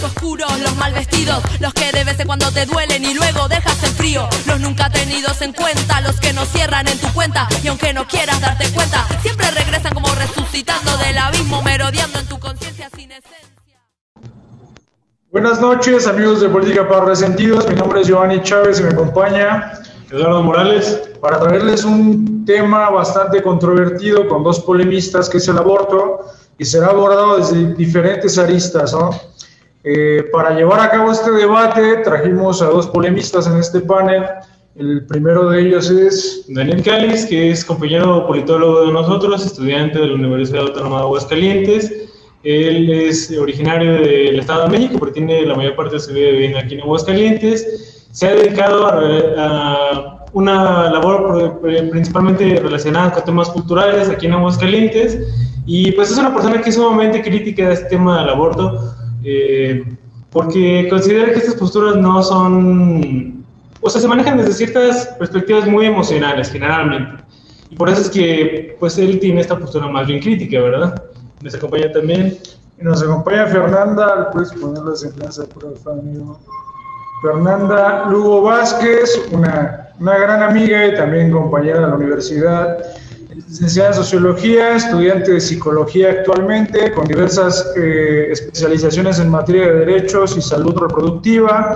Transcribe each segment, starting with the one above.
los oscuros, los mal vestidos, los que de vez en cuando te duelen y luego dejas en frío, los nunca tenidos en cuenta, los que no cierran en tu cuenta y aunque no quieras darte cuenta, siempre regresan como resucitando del abismo, merodeando en tu conciencia sin esencia. Buenas noches, amigos de Política para Resentidos. Mi nombre es Giovanni Chávez y me acompaña Eduardo Morales, para traerles un tema bastante controvertido con dos polemistas, que es el aborto, y será abordado desde diferentes aristas, ¿no? Para llevar a cabo este debate trajimos a dos polemistas en este panel. El primero de ellos es Daniel Cáliz, que es compañero politólogo de nosotros, estudiante de la Universidad Autónoma de Aguascalientes. Él es originario del Estado de México, pero tiene la mayor parte de su vida viviendo aquí en Aguascalientes. Se ha dedicado a una labor principalmente relacionada con temas culturales aquí en Aguascalientes, y pues es una persona que es sumamente crítica de este tema del aborto, porque considera que estas posturas no son, o sea, se manejan desde ciertas perspectivas muy emocionales generalmente, y por eso es que pues él tiene esta postura más bien crítica, ¿verdad? Nos acompaña también. Y nos acompaña Fernanda, puedes poner la semblanza por favor, amigo. Fernanda Lugo Vázquez, una gran amiga y también compañera de la universidad, licenciada en Sociología, estudiante de Psicología actualmente, con diversas especializaciones en materia de derechos y salud reproductiva.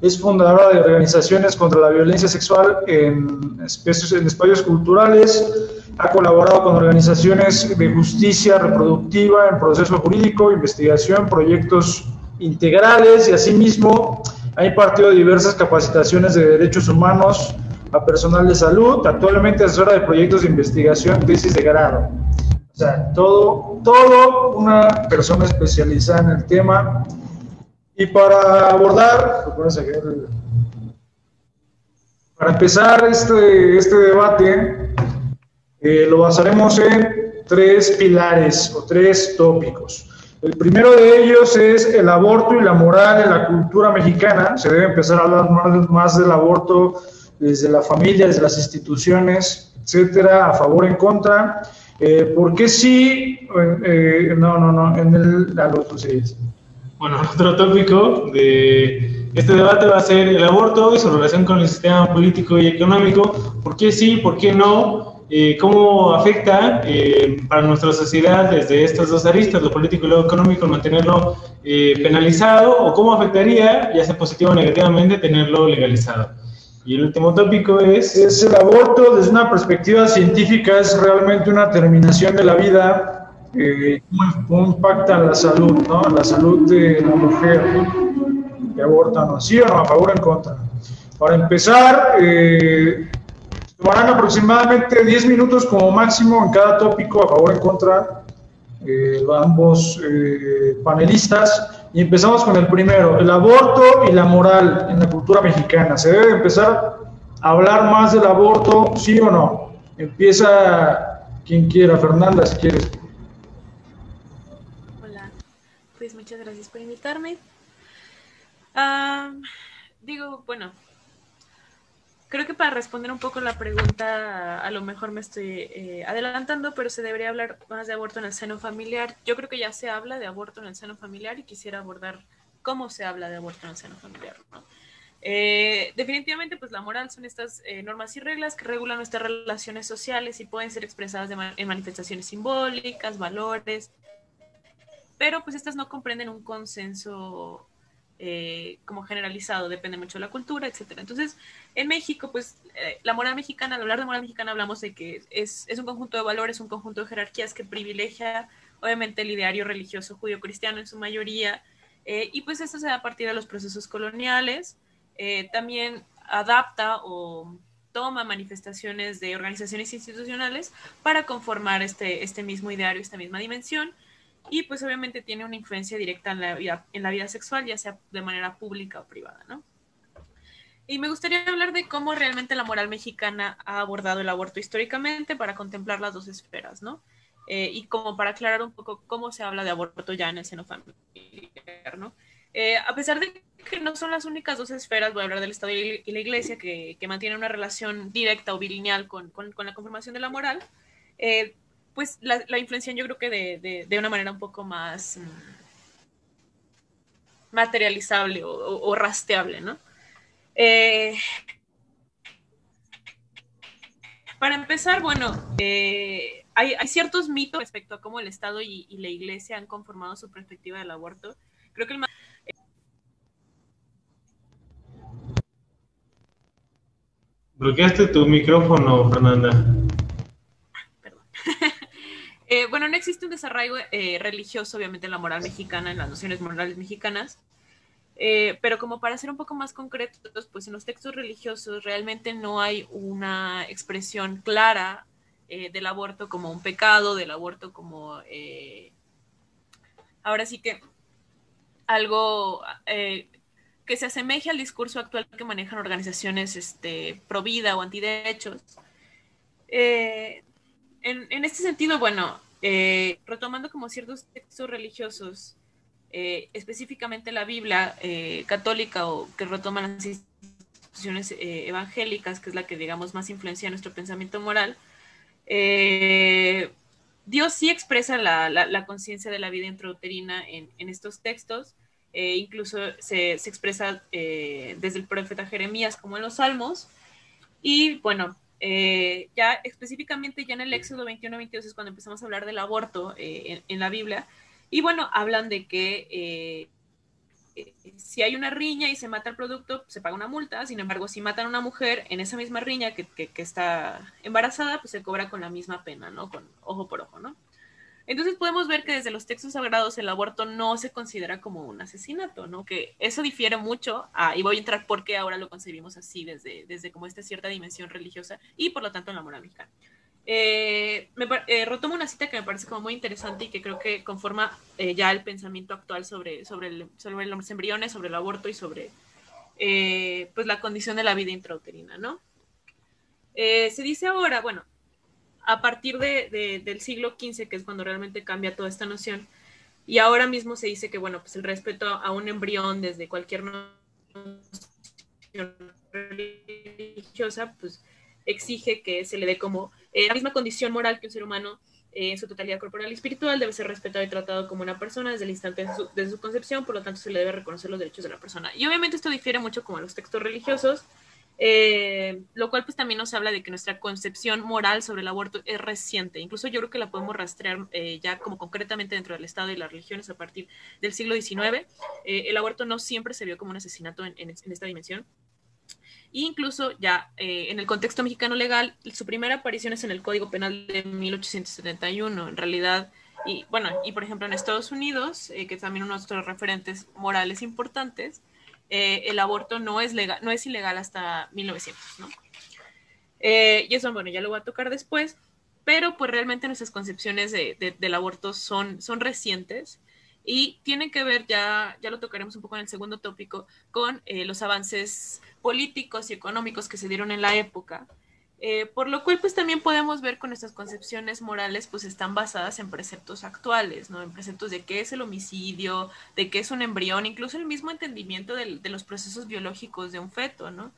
Es fundadora de organizaciones contra la violencia sexual en espacios culturales. Ha colaborado con organizaciones de justicia reproductiva en proceso jurídico, investigación, proyectos integrales, y asimismo ha impartido diversas capacitaciones de derechos humanos a personal de salud. Actualmente asesora de proyectos de investigación, tesis de grado. O sea, todo una persona especializada en el tema. Y para abordar, para empezar este debate, lo basaremos en tres pilares o tres tópicos. El primero de ellos es el aborto y la moral en la cultura mexicana. Se debe empezar a hablar más del aborto desde la familia, desde las instituciones, etcétera, a favor, en contra. ¿Por qué sí? En el aborto sí. Bueno, otro tópico de este debate va a ser el aborto y su relación con el sistema político y económico. ¿Por qué sí? ¿Por qué no? ¿Cómo afecta para nuestra sociedad desde estas dos aristas, lo político y lo económico, mantenerlo penalizado? ¿O cómo afectaría, ya sea positivo o negativamente, tenerlo legalizado? Y el último tópico es el aborto desde una perspectiva científica. ¿Es realmente una terminación de la vida? ¿Cómo impacta la salud, ¿no? La salud de la mujer que aborta, ¿no? ¿Sí o no? ¿A favor o en contra? Para empezar, tomarán aproximadamente 10 minutos como máximo en cada tópico, a favor o en contra, ambos panelistas. Y empezamos con el primero, el aborto y la moral en la cultura mexicana. ¿Se debe empezar a hablar más del aborto, sí o no? Empieza quien quiera. Fernanda, si quieres. Hola, pues muchas gracias por invitarme. Bueno, creo que para responder un poco la pregunta, a lo mejor me estoy adelantando, pero se debería hablar más de aborto en el seno familiar. Yo creo que ya se habla de aborto en el seno familiar y quisiera abordar cómo se habla de aborto en el seno familiar, ¿no? Definitivamente, pues la moral son estas normas y reglas que regulan nuestras relaciones sociales y pueden ser expresadas en manifestaciones simbólicas, valores, pero pues estas no comprenden un consenso como generalizado, depende mucho de la cultura, etcétera. Entonces, en México, pues la moral mexicana, al hablar de moral mexicana hablamos de que es un conjunto de valores, un conjunto de jerarquías que privilegia, obviamente, el ideario religioso judío-cristiano en su mayoría, y pues esto se da a partir de los procesos coloniales. También adapta o toma manifestaciones de organizaciones institucionales para conformar este mismo ideario, esta misma dimensión. Y pues obviamente tiene una influencia directa en la vida sexual, ya sea de manera pública o privada, ¿no? Y me gustaría hablar de cómo realmente la moral mexicana ha abordado el aborto históricamente para contemplar las dos esferas, ¿no? Y como para aclarar un poco cómo se habla de aborto ya en el seno familiar, ¿no? A pesar de que no son las únicas dos esferas, voy a hablar del Estado y la Iglesia, que mantienen una relación directa o bilineal con la conformación de la moral, pues la influencian yo creo que de una manera un poco más materializable o rastreable, ¿no? Eh, para empezar, bueno, hay ciertos mitos respecto a cómo el Estado y la Iglesia han conformado su perspectiva del aborto. Creo que el más... Bloqueaste tu micrófono, Fernanda. Perdón. Bueno, no existe un desarraigo religioso, obviamente, en la moral mexicana, en las nociones morales mexicanas, pero como para ser un poco más concretos, pues en los textos religiosos realmente no hay una expresión clara del aborto como un pecado, del aborto como, ahora sí que algo que se asemeje al discurso actual que manejan organizaciones pro vida o antiderechos. En este sentido, bueno, retomando como ciertos textos religiosos, específicamente la Biblia católica o que retoman las instituciones evangélicas, que es la que digamos más influencia en nuestro pensamiento moral, Dios sí expresa la conciencia de la vida intrauterina en estos textos, incluso se expresa desde el profeta Jeremías como en los Salmos, y bueno, ya específicamente ya en el Éxodo 21-22 es cuando empezamos a hablar del aborto en la Biblia, y bueno, hablan de que si hay una riña y se mata el producto, se paga una multa. Sin embargo, si matan a una mujer en esa misma riña que está embarazada, pues se cobra con la misma pena, ¿no? Con ojo por ojo, ¿no? Entonces podemos ver que desde los textos sagrados el aborto no se considera como un asesinato, ¿no? Que eso difiere mucho, y voy a entrar por qué ahora lo concebimos así desde como esta cierta dimensión religiosa y por lo tanto en la moral mexicana. Retomo una cita que me parece como muy interesante y que creo que conforma ya el pensamiento actual sobre los embriones, sobre el aborto y sobre pues la condición de la vida intrauterina, ¿no? Se dice ahora, bueno, a partir del siglo XV, que es cuando realmente cambia toda esta noción, y ahora mismo se dice que, bueno, pues el respeto a un embrión desde cualquier noción religiosa, pues exige que se le dé como la misma condición moral que un ser humano en su totalidad corporal y espiritual, debe ser respetado y tratado como una persona desde el instante de su concepción, por lo tanto se le debe reconocer los derechos de la persona. Y obviamente esto difiere mucho como en los textos religiosos, lo cual pues también nos habla de que nuestra concepción moral sobre el aborto es reciente. Incluso yo creo que la podemos rastrear ya como concretamente dentro del Estado y las religiones a partir del siglo XIX. El aborto no siempre se vio como un asesinato en esta dimensión. E incluso ya en el contexto mexicano legal, su primera aparición es en el Código Penal de 1871. En realidad, y bueno, y por ejemplo en Estados Unidos, que también uno de nuestros referentes morales importantes, el aborto no es ilegal hasta 1900, ¿no? Y eso, bueno, ya lo voy a tocar después, pero pues realmente nuestras concepciones del aborto son recientes y tienen que ver, ya lo tocaremos un poco en el segundo tópico, con los avances políticos y económicos que se dieron en la época, por lo cual pues también podemos ver con nuestras concepciones morales pues están basadas en preceptos actuales, ¿no? En preceptos de qué es el homicidio, de qué es un embrión, incluso el mismo entendimiento de los procesos biológicos de un feto, ¿no?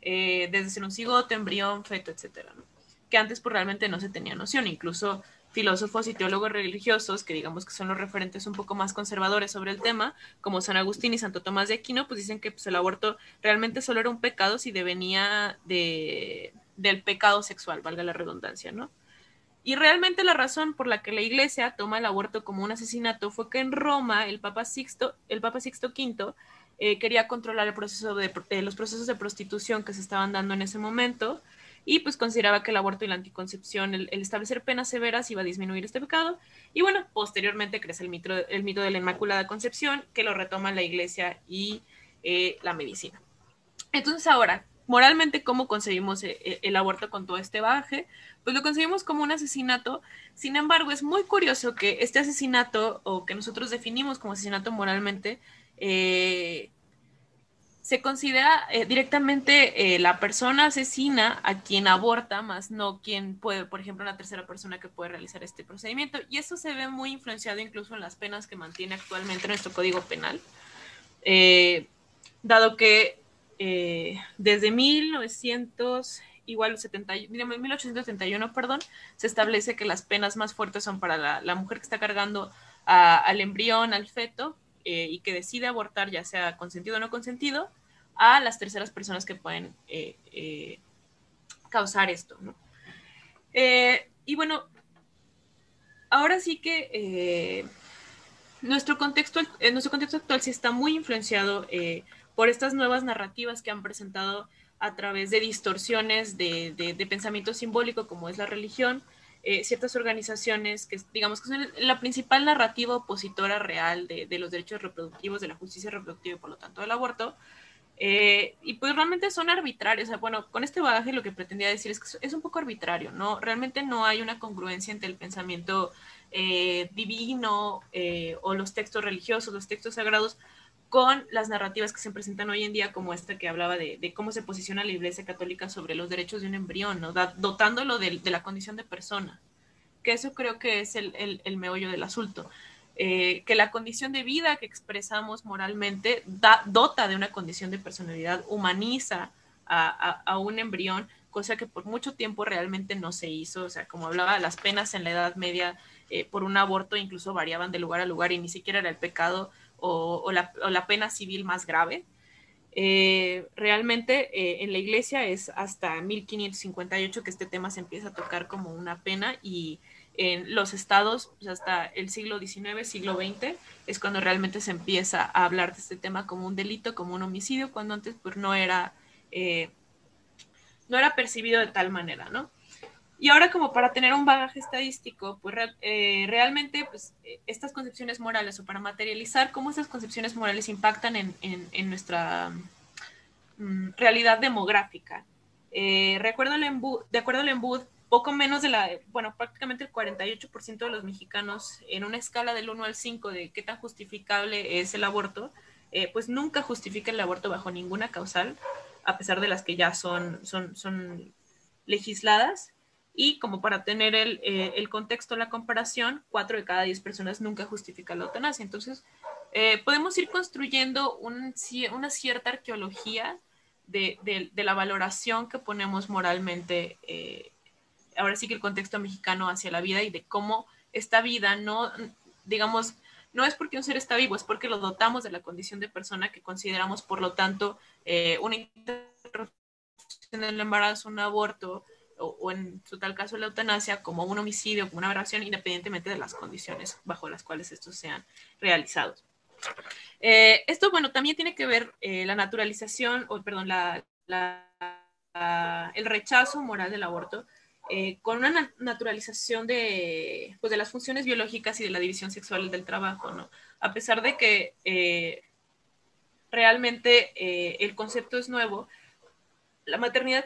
Desde ser un cigoto, embrión, feto, etcétera, ¿no? Que antes pues realmente no se tenía noción, incluso filósofos y teólogos religiosos, que digamos que son los referentes un poco más conservadores sobre el tema, como San Agustín y Santo Tomás de Aquino, pues dicen que pues, el aborto realmente solo era un pecado si devenía del pecado sexual, valga la redundancia, ¿no? Y realmente la razón por la que la Iglesia toma el aborto como un asesinato fue que en Roma el Papa Sixto V quería controlar los procesos de prostitución que se estaban dando en ese momento y pues consideraba que el aborto y la anticoncepción, el establecer penas severas iba a disminuir este pecado. Y bueno, posteriormente crece el mito de la Inmaculada Concepción, que lo retoman la Iglesia y la medicina. Entonces ahora, moralmente, ¿cómo concebimos el aborto con todo este bagaje? Pues lo concebimos como un asesinato. Sin embargo, es muy curioso que este asesinato, o que nosotros definimos como asesinato moralmente, se considera directamente la persona asesina a quien aborta, más no quien puede, por ejemplo, una tercera persona que puede realizar este procedimiento. Y eso se ve muy influenciado incluso en las penas que mantiene actualmente nuestro Código Penal, dado que desde 1871, perdón, se establece que las penas más fuertes son para la mujer que está cargando al embrión, al feto, y que decide abortar, ya sea consentido o no consentido, a las terceras personas que pueden causar esto, ¿no? Y bueno, ahora sí que nuestro contexto actual sí está muy influenciado por estas nuevas narrativas que han presentado a través de distorsiones de pensamiento simbólico, como es la religión, ciertas organizaciones que digamos que son la principal narrativa opositora real de los derechos reproductivos, de la justicia reproductiva y por lo tanto del aborto. Y pues realmente son arbitrarios. O sea, bueno, con este bagaje lo que pretendía decir es que es un poco arbitrario, ¿no? Realmente no hay una congruencia entre el pensamiento divino o los textos religiosos, los textos sagrados, con las narrativas que se presentan hoy en día, como esta que hablaba de cómo se posiciona la Iglesia Católica sobre los derechos de un embrión, ¿no? Dotándolo de la condición de persona, que eso creo que es el meollo del asunto. Que la condición de vida que expresamos moralmente dota de una condición de personalidad, humaniza a un embrión, cosa que por mucho tiempo realmente no se hizo. O sea, como hablaba, las penas en la Edad Media por un aborto incluso variaban de lugar a lugar y ni siquiera era el pecado o la pena civil más grave. Realmente en la iglesia es hasta 1558 que este tema se empieza a tocar como una pena, y en los estados pues hasta el siglo XIX, siglo XX es cuando realmente se empieza a hablar de este tema como un delito, como un homicidio, cuando antes pues no era percibido de tal manera, ¿no? Y ahora, como para tener un bagaje estadístico, pues realmente pues, estas concepciones morales, o para materializar cómo estas concepciones morales impactan en nuestra realidad demográfica. De acuerdo al Embud, poco menos prácticamente el 48% de los mexicanos, en una escala del 1 al 5 de qué tan justificable es el aborto, pues nunca justifica el aborto bajo ninguna causal, a pesar de las que ya son legisladas. Y como para tener el contexto, la comparación, 4 de cada 10 personas nunca justifican la eutanasia. Entonces, podemos ir construyendo una cierta arqueología de la valoración que ponemos moralmente, ahora sí que el contexto mexicano hacia la vida, y de cómo esta vida no, digamos, no es porque un ser está vivo, es porque lo dotamos de la condición de persona, que consideramos, por lo tanto, una interrupción del embarazo, un aborto, o en su tal caso la eutanasia, como un homicidio, como una aberración, independientemente de las condiciones bajo las cuales estos sean realizados. Esto, bueno, también tiene que ver la naturalización, el rechazo moral del aborto, con una naturalización de las funciones biológicas y de la división sexual del trabajo, ¿no? A pesar de que realmente el concepto es nuevo, la maternidad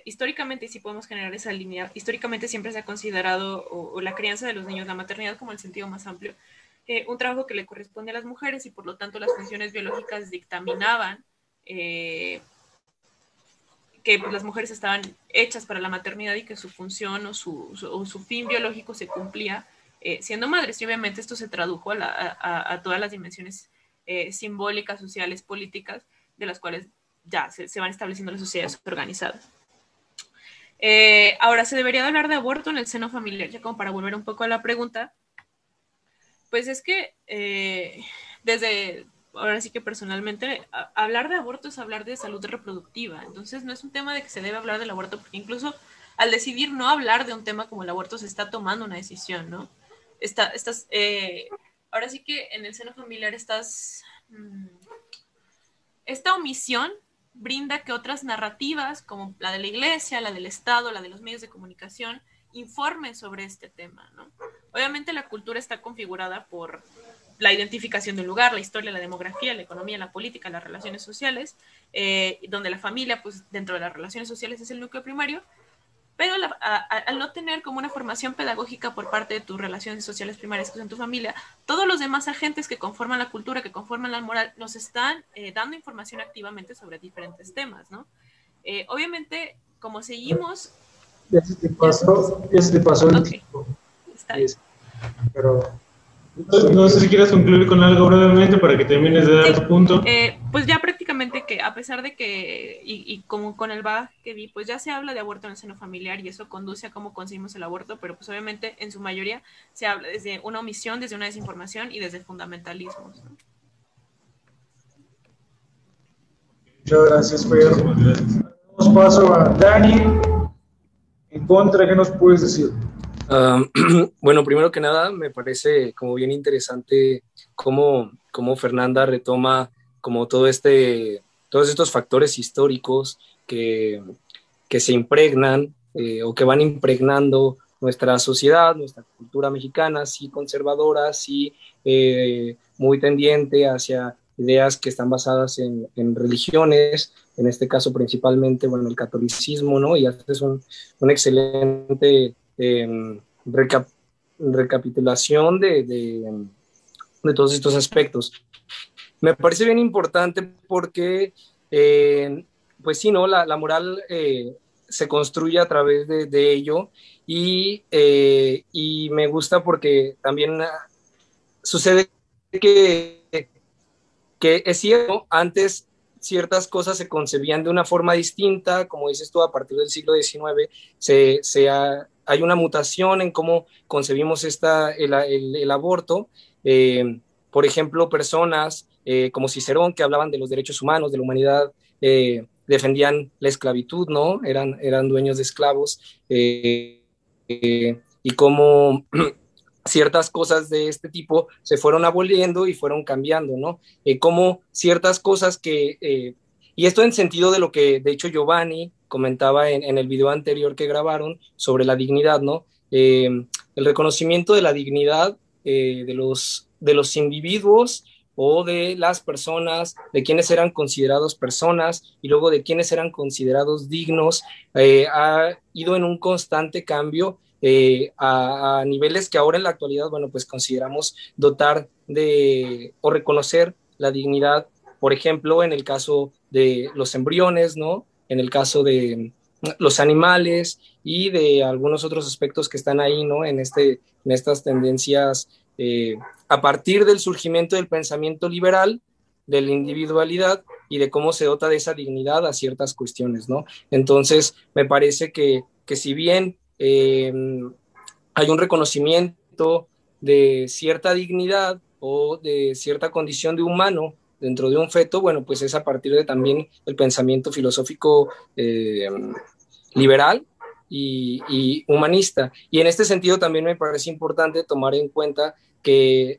históricamente, y si podemos generar esa línea, históricamente siempre se ha considerado, o la crianza de los niños, la maternidad como el sentido más amplio, un trabajo que le corresponde a las mujeres, y por lo tanto las funciones biológicas dictaminaban que pues, las mujeres estaban hechas para la maternidad, y que su función o su fin biológico se cumplía siendo madres. Y obviamente esto se tradujo a todas las dimensiones simbólicas, sociales, políticas, de las cuales ya se van estableciendo las sociedades organizadas. Ahora, ¿se debería de hablar de aborto en el seno familiar? Ya como para volver un poco a la pregunta, pues es que ahora sí que personalmente, hablar de aborto es hablar de salud reproductiva. Entonces no es un tema de que se debe hablar del aborto, porque incluso al decidir no hablar de un tema como el aborto se está tomando una decisión, ¿no? Ahora sí que en el seno familiar esta omisión brinda que otras narrativas, como la de la iglesia, la del Estado, la de los medios de comunicación, informen sobre este tema, ¿no? Obviamente la cultura está configurada por la identificación de un lugar, la historia, la demografía, la economía, la política, las relaciones sociales, donde la familia, pues dentro de las relaciones sociales es el núcleo primario, pero al no tener como una formación pedagógica por parte de tus relaciones sociales primarias, que son tu familia, todos los demás agentes que conforman la cultura, que conforman la moral, nos están dando información activamente sobre diferentes temas, ¿no? Obviamente, como seguimos... Ya se te pasó el okay. tiempo. Está bien. Pero... No sé si quieres concluir con algo brevemente para que termines de dar tu punto. Pues ya prácticamente, que a pesar de que, y como con el bagaje que vi, pues ya se habla de aborto en el seno familiar, y eso conduce a cómo conseguimos el aborto, pero pues obviamente en su mayoría se habla desde una omisión, desde una desinformación y desde fundamentalismos, ¿no? Muchas gracias, Fer. Muchísimas gracias. Damos paso a Dani. En contra, ¿qué nos puedes decir? Bueno, primero que nada, me parece como bien interesante cómo Fernanda retoma como todos estos factores históricos que se impregnan o que van impregnando nuestra sociedad, nuestra cultura mexicana, sí conservadora, sí muy tendiente hacia ideas que están basadas en religiones, en este caso principalmente, bueno, el catolicismo, ¿no? Y haces un excelente recapitulación de todos estos aspectos. Me parece bien importante porque, pues sí, ¿no? La moral se construye a través de ello y me gusta porque también sucede que es cierto, antes ciertas cosas se concebían de una forma distinta, como dices tú, a partir del siglo XIX hay una mutación en cómo concebimos el aborto. Por ejemplo, personas como Cicerón, que hablaban de los derechos humanos, de la humanidad, defendían la esclavitud, ¿no? Eran dueños de esclavos, y cómo ciertas cosas de este tipo se fueron aboliendo y fueron cambiando, ¿no? Como ciertas cosas y esto en sentido de lo que de hecho Giovanni comentaba en el video anterior que grabaron sobre la dignidad, ¿no? El reconocimiento de la dignidad de los individuos o de las personas, de quienes eran considerados personas y luego de quienes eran considerados dignos, ha ido en un constante cambio a niveles que ahora en la actualidad, bueno, pues consideramos dotar o reconocer la dignidad, por ejemplo, en el caso de los embriones, ¿no? En el caso de los animales y de algunos otros aspectos que están ahí, ¿no? En estas tendencias, a partir del surgimiento del pensamiento liberal, de la individualidad y de cómo se dota de esa dignidad a ciertas cuestiones, ¿no? Entonces, me parece que si bien hay un reconocimiento de cierta dignidad o de cierta condición de humano dentro de un feto, bueno, pues es a partir de también el pensamiento filosófico liberal y humanista. Y en este sentido también me parece importante tomar en cuenta que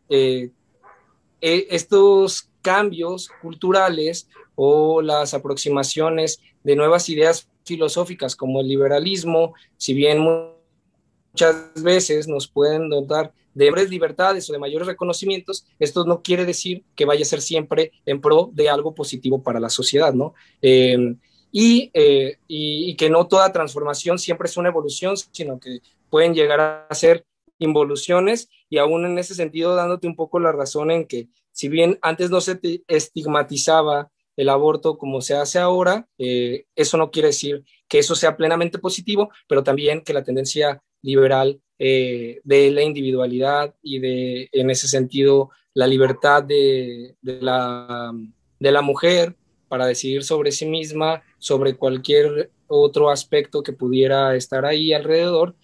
estos cambios culturales o las aproximaciones de nuevas ideas filosóficas como el liberalismo, si bien muchas veces nos pueden dotar de mayores libertades o de mayores reconocimientos, esto no quiere decir que vaya a ser siempre en pro de algo positivo para la sociedad, ¿no? Y que no toda transformación siempre es una evolución, sino que pueden llegar a ser involuciones, y aún en ese sentido dándote un poco la razón en que si bien antes no se estigmatizaba el aborto como se hace ahora, eso no quiere decir que eso sea plenamente positivo, pero también que la tendencia liberal de la individualidad y en ese sentido, la libertad de la mujer para decidir sobre sí misma, sobre cualquier otro aspecto que pudiera estar ahí alrededor.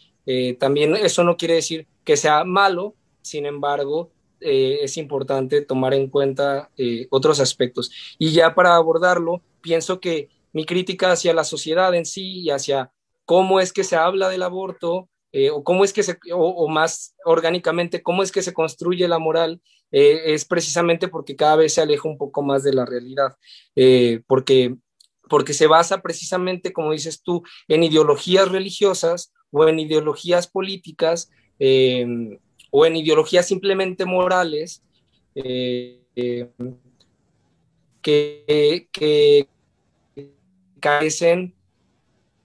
También eso no quiere decir que sea malo, sin embargo, es importante tomar en cuenta otros aspectos. Y ya para abordarlo, pienso que mi crítica hacia la sociedad en sí y hacia cómo es que se habla del aborto, o cómo es que o más orgánicamente, cómo es que se construye la moral, es precisamente porque cada vez se aleja un poco más de la realidad, porque se basa precisamente, como dices tú, en ideologías religiosas o en ideologías políticas, o en ideologías simplemente morales, que carecen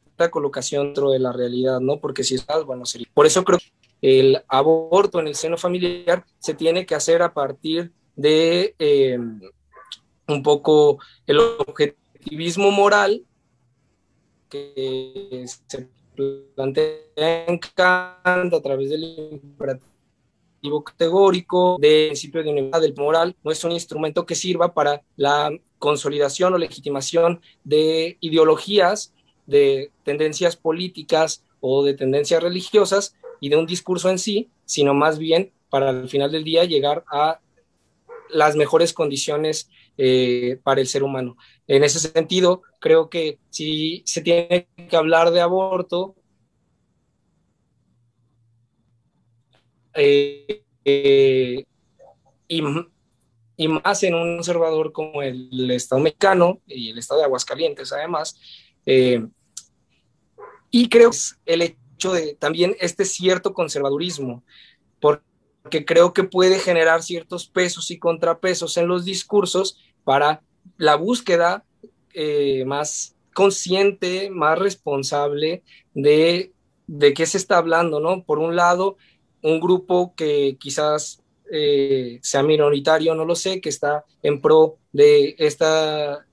esta colocación dentro de la realidad, ¿no? Porque si estás, bueno, sería. Por eso creo que el aborto en el seno familiar se tiene que hacer a partir de un poco el objetivismo moral que se plantea en Kant a través del imperativo categórico, del principio de unidad del moral. No es un instrumento que sirva para la consolidación o legitimación de ideologías, de tendencias políticas o de tendencias religiosas y de un discurso en sí, sino más bien para al final del día llegar a las mejores condiciones para el ser humano. En ese sentido, creo que si se tiene que hablar de aborto, y, y más en un conservador como el Estado mexicano y el Estado de Aguascalientes, además, y creo que es el hecho de también este cierto conservadurismo, porque creo que puede generar ciertos pesos y contrapesos en los discursos para la búsqueda más consciente, más responsable de qué se está hablando, ¿no? Por un lado, un grupo que quizás sea minoritario, no lo sé, que está en pro de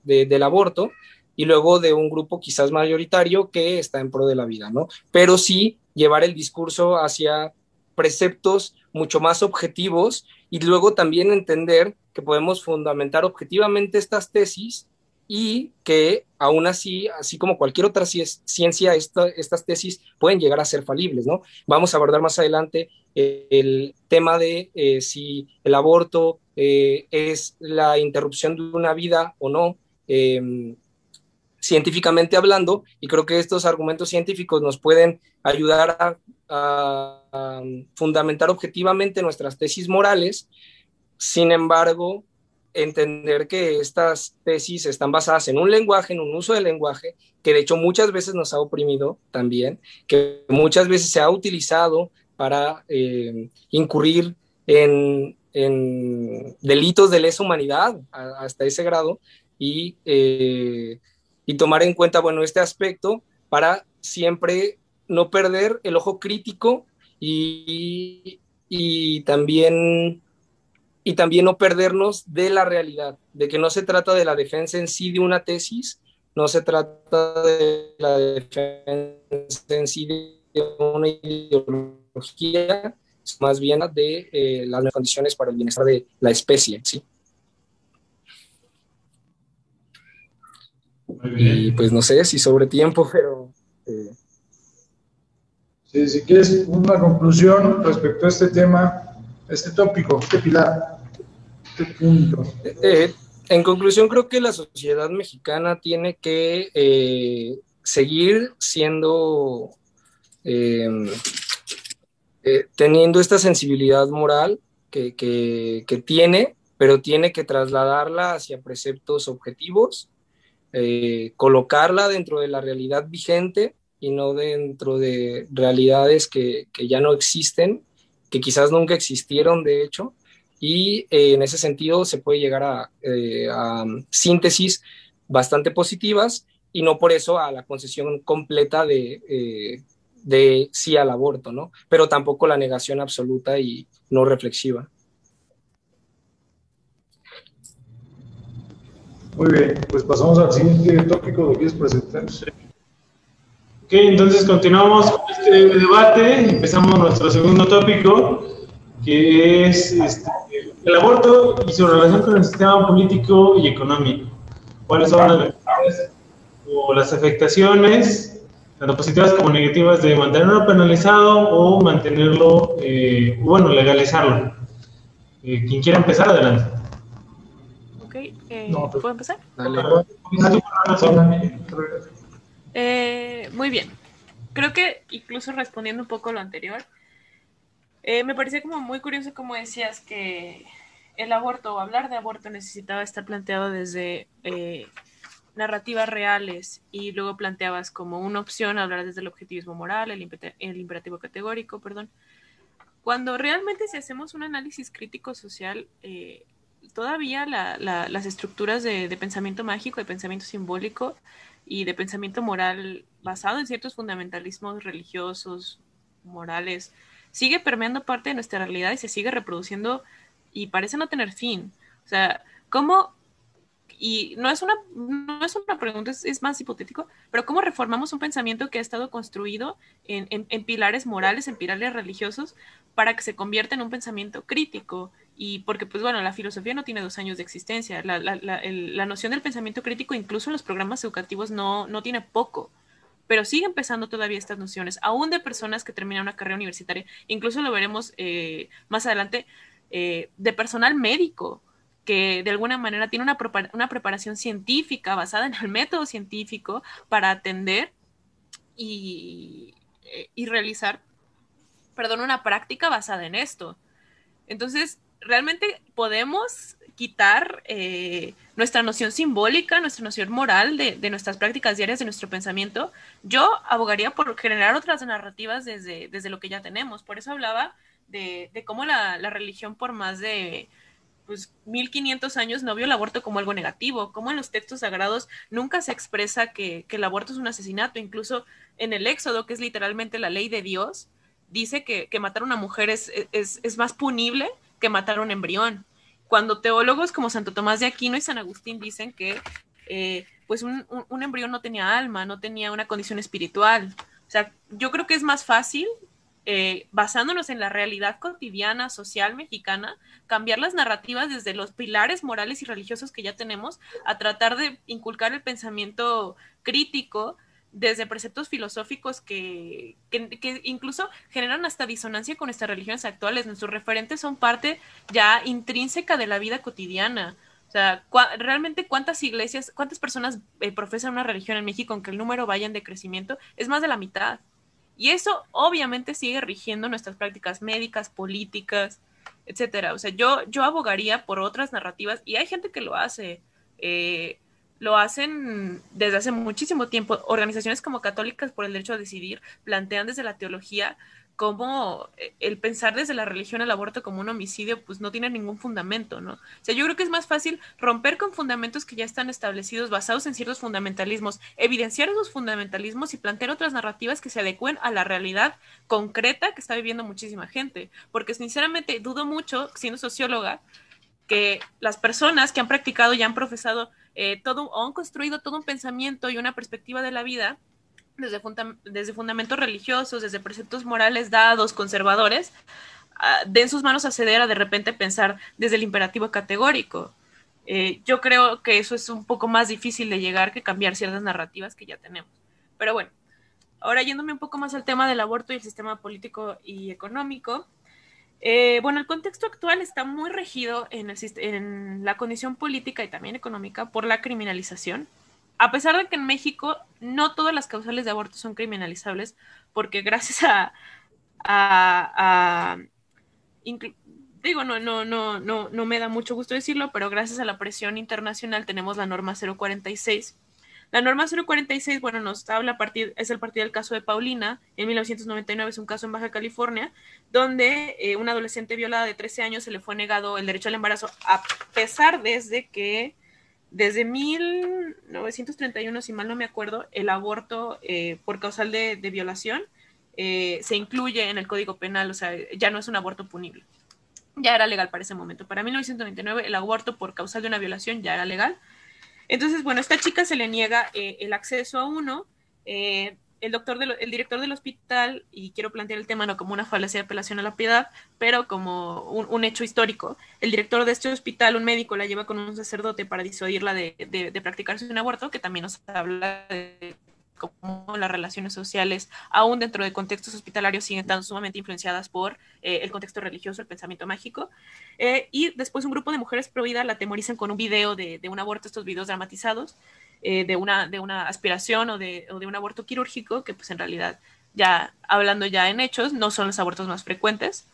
del aborto, y luego de un grupo quizás mayoritario que está en pro de la vida, ¿no? Pero sí llevar el discurso hacia preceptos mucho más objetivos y luego también entender que podemos fundamentar objetivamente estas tesis y que aún así, así como cualquier otra ciencia, estas tesis pueden llegar a ser falibles, ¿no? Vamos a abordar más adelante el tema de si el aborto es la interrupción de una vida o no, científicamente hablando, y creo que estos argumentos científicos nos pueden ayudar a fundamentar objetivamente nuestras tesis morales. Sin embargo, entender que estas tesis están basadas en un lenguaje, en un uso del lenguaje, que de hecho muchas veces nos ha oprimido también, que muchas veces se ha utilizado para incurrir en delitos de lesa humanidad hasta ese grado, y tomar en cuenta, bueno, este aspecto para siempre no perder el ojo crítico y también no perdernos de la realidad, de que no se trata de la defensa en sí de una tesis, no se trata de la defensa en sí de una ideología, más bien de las condiciones para el bienestar de la especie, ¿sí? Y pues no sé si sobre tiempo, pero... Sí, si quieres una conclusión respecto a este tema, este tópico, este pilar, este punto. En conclusión, creo que la sociedad mexicana tiene que seguir siendo, teniendo esta sensibilidad moral que tiene, pero tiene que trasladarla hacia preceptos objetivos, colocarla dentro de la realidad vigente y no dentro de realidades que ya no existen, que quizás nunca existieron, de hecho, y en ese sentido se puede llegar a síntesis bastante positivas y no por eso a la concesión completa de sí al aborto, ¿no? Pero tampoco la negación absoluta y no reflexiva. Muy bien, pues pasamos al siguiente tópico. ¿Lo quieres presentar? Ok, entonces continuamos con este debate. Empezamos nuestro segundo tópico, que es el aborto y su relación con el sistema político y económico. ¿Cuáles son las ventajas o las afectaciones, tanto positivas como negativas, de mantenerlo penalizado o mantenerlo, legalizarlo? Quien quiera empezar, adelante. Ok, ¿puedo empezar? Dale. Muy bien. Creo que incluso respondiendo un poco a lo anterior, me parecía como muy curioso como decías que el aborto o hablar de aborto necesitaba estar planteado desde narrativas reales y luego planteabas como una opción hablar desde el objetivismo moral, el imperativo categórico, perdón. Cuando realmente si hacemos un análisis crítico social, todavía las estructuras de pensamiento mágico, de pensamiento simbólico y de pensamiento moral basado en ciertos fundamentalismos religiosos, morales, sigue permeando parte de nuestra realidad y se sigue reproduciendo y parece no tener fin. O sea, ¿cómo? Y no es una pregunta, es más hipotético, pero ¿cómo reformamos un pensamiento que ha estado construido en pilares morales, en pilares religiosos, para que se convierta en un pensamiento crítico? Y porque, pues bueno, la filosofía no tiene 2 años de existencia. La noción del pensamiento crítico, incluso en los programas educativos, no tiene poco. Pero sigue empezando todavía estas nociones, aún de personas que terminan una carrera universitaria. Incluso lo veremos más adelante, de personal médico, que de alguna manera tiene una preparación científica basada en el método científico para atender y realizar, una práctica basada en esto. Entonces, realmente podemos quitar nuestra noción simbólica, nuestra noción moral de nuestras prácticas diarias, de nuestro pensamiento. Yo abogaría por generar otras narrativas desde lo que ya tenemos. Por eso hablaba de cómo la religión por más de 1500 años no vio el aborto como algo negativo, como en los textos sagrados nunca se expresa que el aborto es un asesinato. Incluso en el Éxodo, que es literalmente la ley de Dios, dice que matar a una mujer es más punible que matar a un embrión. Cuando teólogos como Santo Tomás de Aquino y San Agustín dicen que un embrión no tenía alma, no tenía una condición espiritual. O sea, yo creo que es más fácil, basándonos en la realidad cotidiana, social mexicana, cambiar las narrativas desde los pilares morales y religiosos que ya tenemos, a tratar de inculcar el pensamiento crítico desde preceptos filosóficos que incluso generan hasta disonancia con nuestras religiones actuales. Nuestros referentes son parte ya intrínseca de la vida cotidiana. O sea, realmente cuántas iglesias, cuántas personas profesan una religión en México, aunque el número vaya en decrecimiento, es más de la mitad. Y eso obviamente sigue rigiendo nuestras prácticas médicas, políticas, etcétera. O sea, yo abogaría por otras narrativas, y hay gente que lo hace. Lo hacen desde hace muchísimo tiempo. Organizaciones como Católicas por el Derecho a Decidir plantean desde la teología cómo el pensar desde la religión al aborto como un homicidio pues no tiene ningún fundamento, ¿no? O sea, yo creo que es más fácil romper con fundamentos que ya están establecidos, basados en ciertos fundamentalismos, evidenciar esos fundamentalismos y plantear otras narrativas que se adecúen a la realidad concreta que está viviendo muchísima gente. Porque sinceramente dudo mucho, siendo socióloga, que las personas que han practicado y han profesado o han construido todo un pensamiento y una perspectiva de la vida desde fundamentos religiosos, desde preceptos morales dados, conservadores, den sus manos a ceder a de repente pensar desde el imperativo categórico. Yo creo que eso es un poco más difícil de llegar que cambiar ciertas narrativas que ya tenemos. Pero bueno, ahora yéndome un poco más al tema del aborto y el sistema político y económico. El contexto actual está muy regido en la condición política y también económica por la criminalización. A pesar de que en México no todas las causales de aborto son criminalizables, porque gracias no me da mucho gusto decirlo, pero gracias a la presión internacional tenemos la norma 046. La norma 046, nos habla es el partir del caso de Paulina, en 1999, es un caso en Baja California, donde una adolescente violada de 13 años se le fue negado el derecho al embarazo, a pesar desde 1931, si mal no me acuerdo, el aborto por causal de violación se incluye en el Código Penal. O sea, ya no es un aborto punible. Ya era legal para ese momento. Para 1999, el aborto por causal de una violación ya era legal. Entonces, esta chica se le niega el acceso a uno. El director del hospital, y quiero plantear el tema no como una falacia de apelación a la piedad, pero como un hecho histórico. El director de este hospital, un médico, la lleva con un sacerdote para disuadirla de practicarse un aborto, que también nos habla de cómo las relaciones sociales, aún dentro de contextos hospitalarios, siguen tan sumamente influenciadas por el contexto religioso, el pensamiento mágico. Y después un grupo de mujeres pro vida la atemorizan con un video de un aborto, estos videos dramatizados, de una aspiración o de un aborto quirúrgico, que pues en realidad, ya hablando ya en hechos, no son los abortos más frecuentes.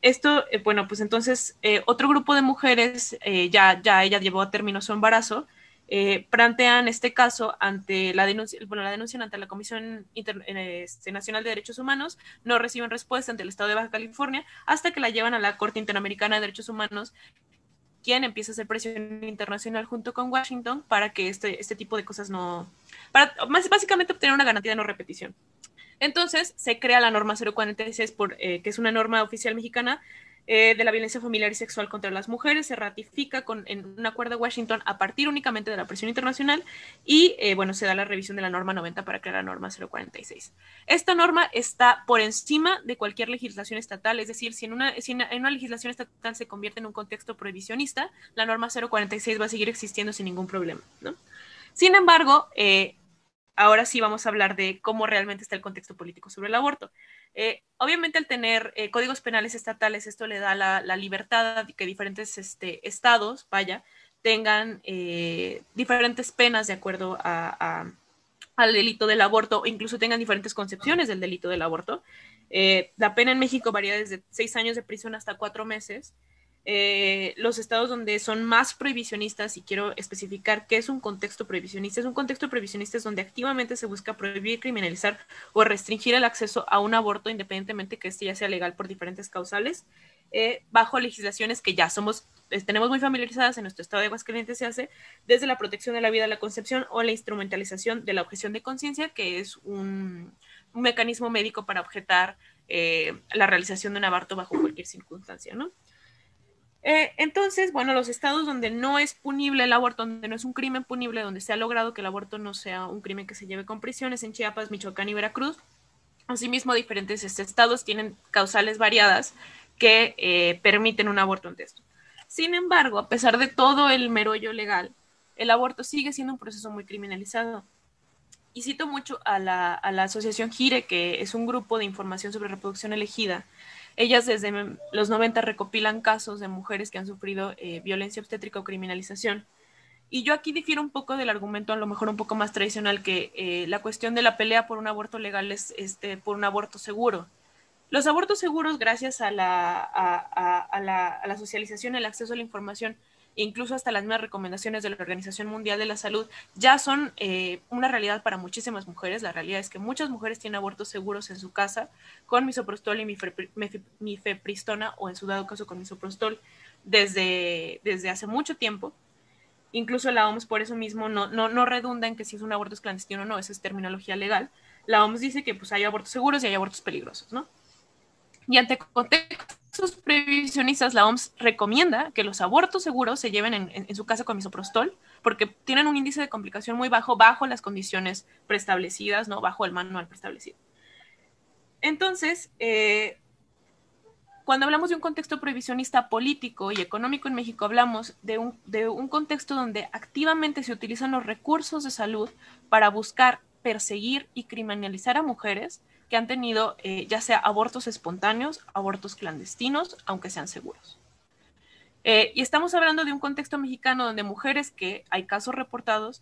Entonces otro grupo de mujeres, ya ella llevó a término su embarazo, plantean este caso ante la denuncian ante la Comisión Nacional de Derechos Humanos, no reciben respuesta ante el Estado de Baja California, hasta que la llevan a la Corte Interamericana de Derechos Humanos, quien empieza a hacer presión internacional junto con Washington para que este tipo de cosas básicamente obtener una garantía de no repetición. Entonces se crea la norma 046, que es una norma oficial mexicana de la violencia familiar y sexual contra las mujeres. Se ratifica en un acuerdo de Washington a partir únicamente de la presión internacional, y se da la revisión de la norma 90 para crear la norma 046. Esta norma está por encima de cualquier legislación estatal, es decir, si en una legislación estatal se convierte en un contexto prohibicionista, la norma 046 va a seguir existiendo sin ningún problema, ¿no? Sin embargo, ahora sí vamos a hablar de cómo realmente está el contexto político sobre el aborto. Obviamente al tener códigos penales estatales, esto le da la libertad de que diferentes estados, tengan diferentes penas de acuerdo al delito del aborto, o incluso tengan diferentes concepciones del delito del aborto. La pena en México varía desde 6 años de prisión hasta 4 meses. Los estados donde son más prohibicionistas, y quiero especificar qué es un contexto prohibicionista, es donde activamente se busca prohibir, criminalizar o restringir el acceso a un aborto, independientemente que este ya sea legal por diferentes causales, bajo legislaciones que ya tenemos muy familiarizadas. En nuestro estado de Aguascalientes se hace desde la protección de la vida a la concepción o la instrumentalización de la objeción de conciencia, que es un mecanismo médico para objetar la realización de un aborto bajo cualquier circunstancia, ¿no? Entonces, bueno, los estados donde no es punible el aborto, donde no es un crimen punible, donde se ha logrado que el aborto no sea un crimen que se lleve con prisiones, en Chiapas, Michoacán y Veracruz. Asimismo, diferentes estados tienen causales variadas que permiten un aborto ante esto. Sin embargo, a pesar de todo el merollo legal, el aborto sigue siendo un proceso muy criminalizado. Y cito mucho a la asociación GIRE, que es un grupo de información sobre reproducción elegida. Ellas desde los 90 recopilan casos de mujeres que han sufrido violencia obstétrica o criminalización. Y yo aquí difiero un poco del argumento, a lo mejor un poco más tradicional, que la cuestión de la pelea por un aborto legal es por un aborto seguro. Los abortos seguros, gracias a la socialización, el acceso a la información, incluso hasta las mismas recomendaciones de la Organización Mundial de la Salud, ya son una realidad para muchísimas mujeres. La realidad es que muchas mujeres tienen abortos seguros en su casa con misoprostol y mifepristona, o en su dado caso con misoprostol, desde hace mucho tiempo. Incluso la OMS por eso mismo no redunda en que si es un aborto es clandestino o no, esa es terminología legal. La OMS dice que pues hay abortos seguros y hay abortos peligrosos, ¿no? Y ante contextos previsionistas, la OMS recomienda que los abortos seguros se lleven en su casa con misoprostol, porque tienen un índice de complicación muy bajo las condiciones preestablecidas, ¿no? Bajo el manual preestablecido. Entonces, cuando hablamos de un contexto prohibicionista político y económico en México, hablamos de un contexto donde activamente se utilizan los recursos de salud para buscar perseguir y criminalizar a mujeres que han tenido ya sea abortos espontáneos, abortos clandestinos, aunque sean seguros. Y estamos hablando de un contexto mexicano donde mujeres, que hay casos reportados,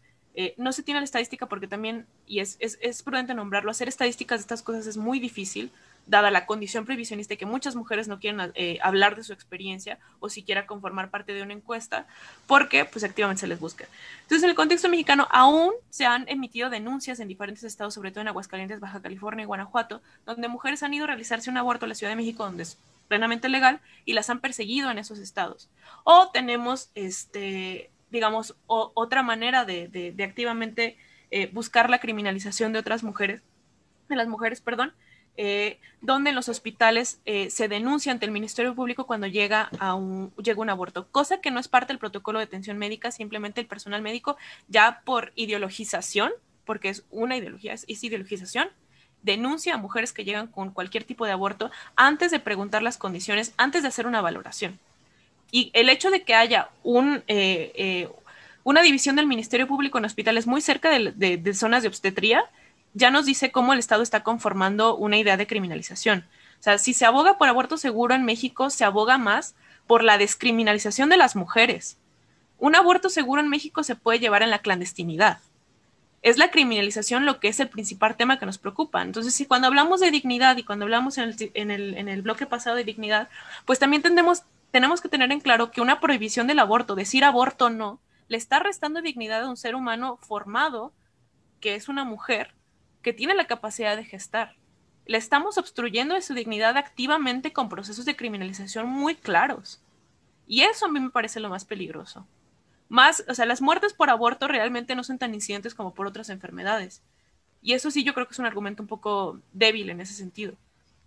no se tiene la estadística porque también, y es prudente nombrarlo, hacer estadísticas de estas cosas es muy difícil, dada la condición previsionista y que muchas mujeres no quieren hablar de su experiencia o siquiera conformar parte de una encuesta, porque pues activamente se les busca. Entonces, en el contexto mexicano aún se han emitido denuncias en diferentes estados, sobre todo en Aguascalientes, Baja California y Guanajuato, donde mujeres han ido a realizarse un aborto a la Ciudad de México, donde es plenamente legal, y las han perseguido en esos estados. O tenemos, digamos, otra manera de activamente buscar la criminalización de otras mujeres, de las mujeres, perdón, donde en los hospitales se denuncia ante el Ministerio Público cuando llega un aborto, cosa que no es parte del protocolo de atención médica. Simplemente el personal médico, ya por ideologización, porque es una ideología, es ideologización, denuncia a mujeres que llegan con cualquier tipo de aborto antes de preguntar las condiciones, antes de hacer una valoración. Y el hecho de que haya una división del Ministerio Público en hospitales muy cerca de zonas de obstetría ya nos dice cómo el Estado está conformando una idea de criminalización. O sea, si se aboga por aborto seguro en México, se aboga más por la descriminalización de las mujeres. Un aborto seguro en México se puede llevar en la clandestinidad. Es la criminalización lo que es el principal tema que nos preocupa. Entonces, si cuando hablamos de dignidad y cuando hablamos en el bloque pasado de dignidad, pues también tenemos que tener en claro que una prohibición del aborto, decir aborto no, le está restando dignidad a un ser humano formado, que es una mujer, que tiene la capacidad de gestar. Le estamos obstruyendo de su dignidad activamente con procesos de criminalización muy claros. Y eso a mí me parece lo más peligroso. O sea, las muertes por aborto realmente no son tan incidentes como por otras enfermedades. Y eso sí yo creo que es un argumento un poco débil en ese sentido.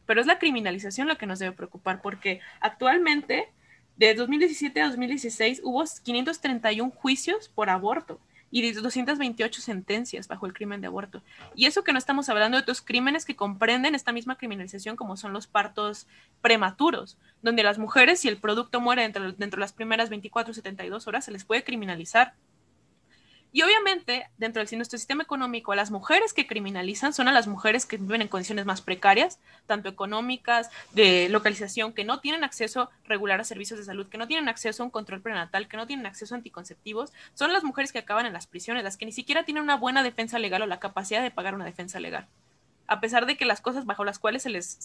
Pero es la criminalización lo que nos debe preocupar, porque actualmente, de 2017 a 2016, hubo 531 juicios por aborto y 228 sentencias bajo el crimen de aborto. Y eso que no estamos hablando de otros crímenes que comprenden esta misma criminalización, como son los partos prematuros, donde las mujeres, si el producto muere dentro de las primeras 24 o 72 horas, se les puede criminalizar. Y obviamente, dentro de nuestro sistema económico, a las mujeres que criminalizan son a las mujeres que viven en condiciones más precarias, tanto económicas, de localización, que no tienen acceso regular a servicios de salud, que no tienen acceso a un control prenatal, que no tienen acceso a anticonceptivos. Son las mujeres que acaban en las prisiones, las que ni siquiera tienen una buena defensa legal o la capacidad de pagar una defensa legal. A pesar de que las cosas bajo las cuales se les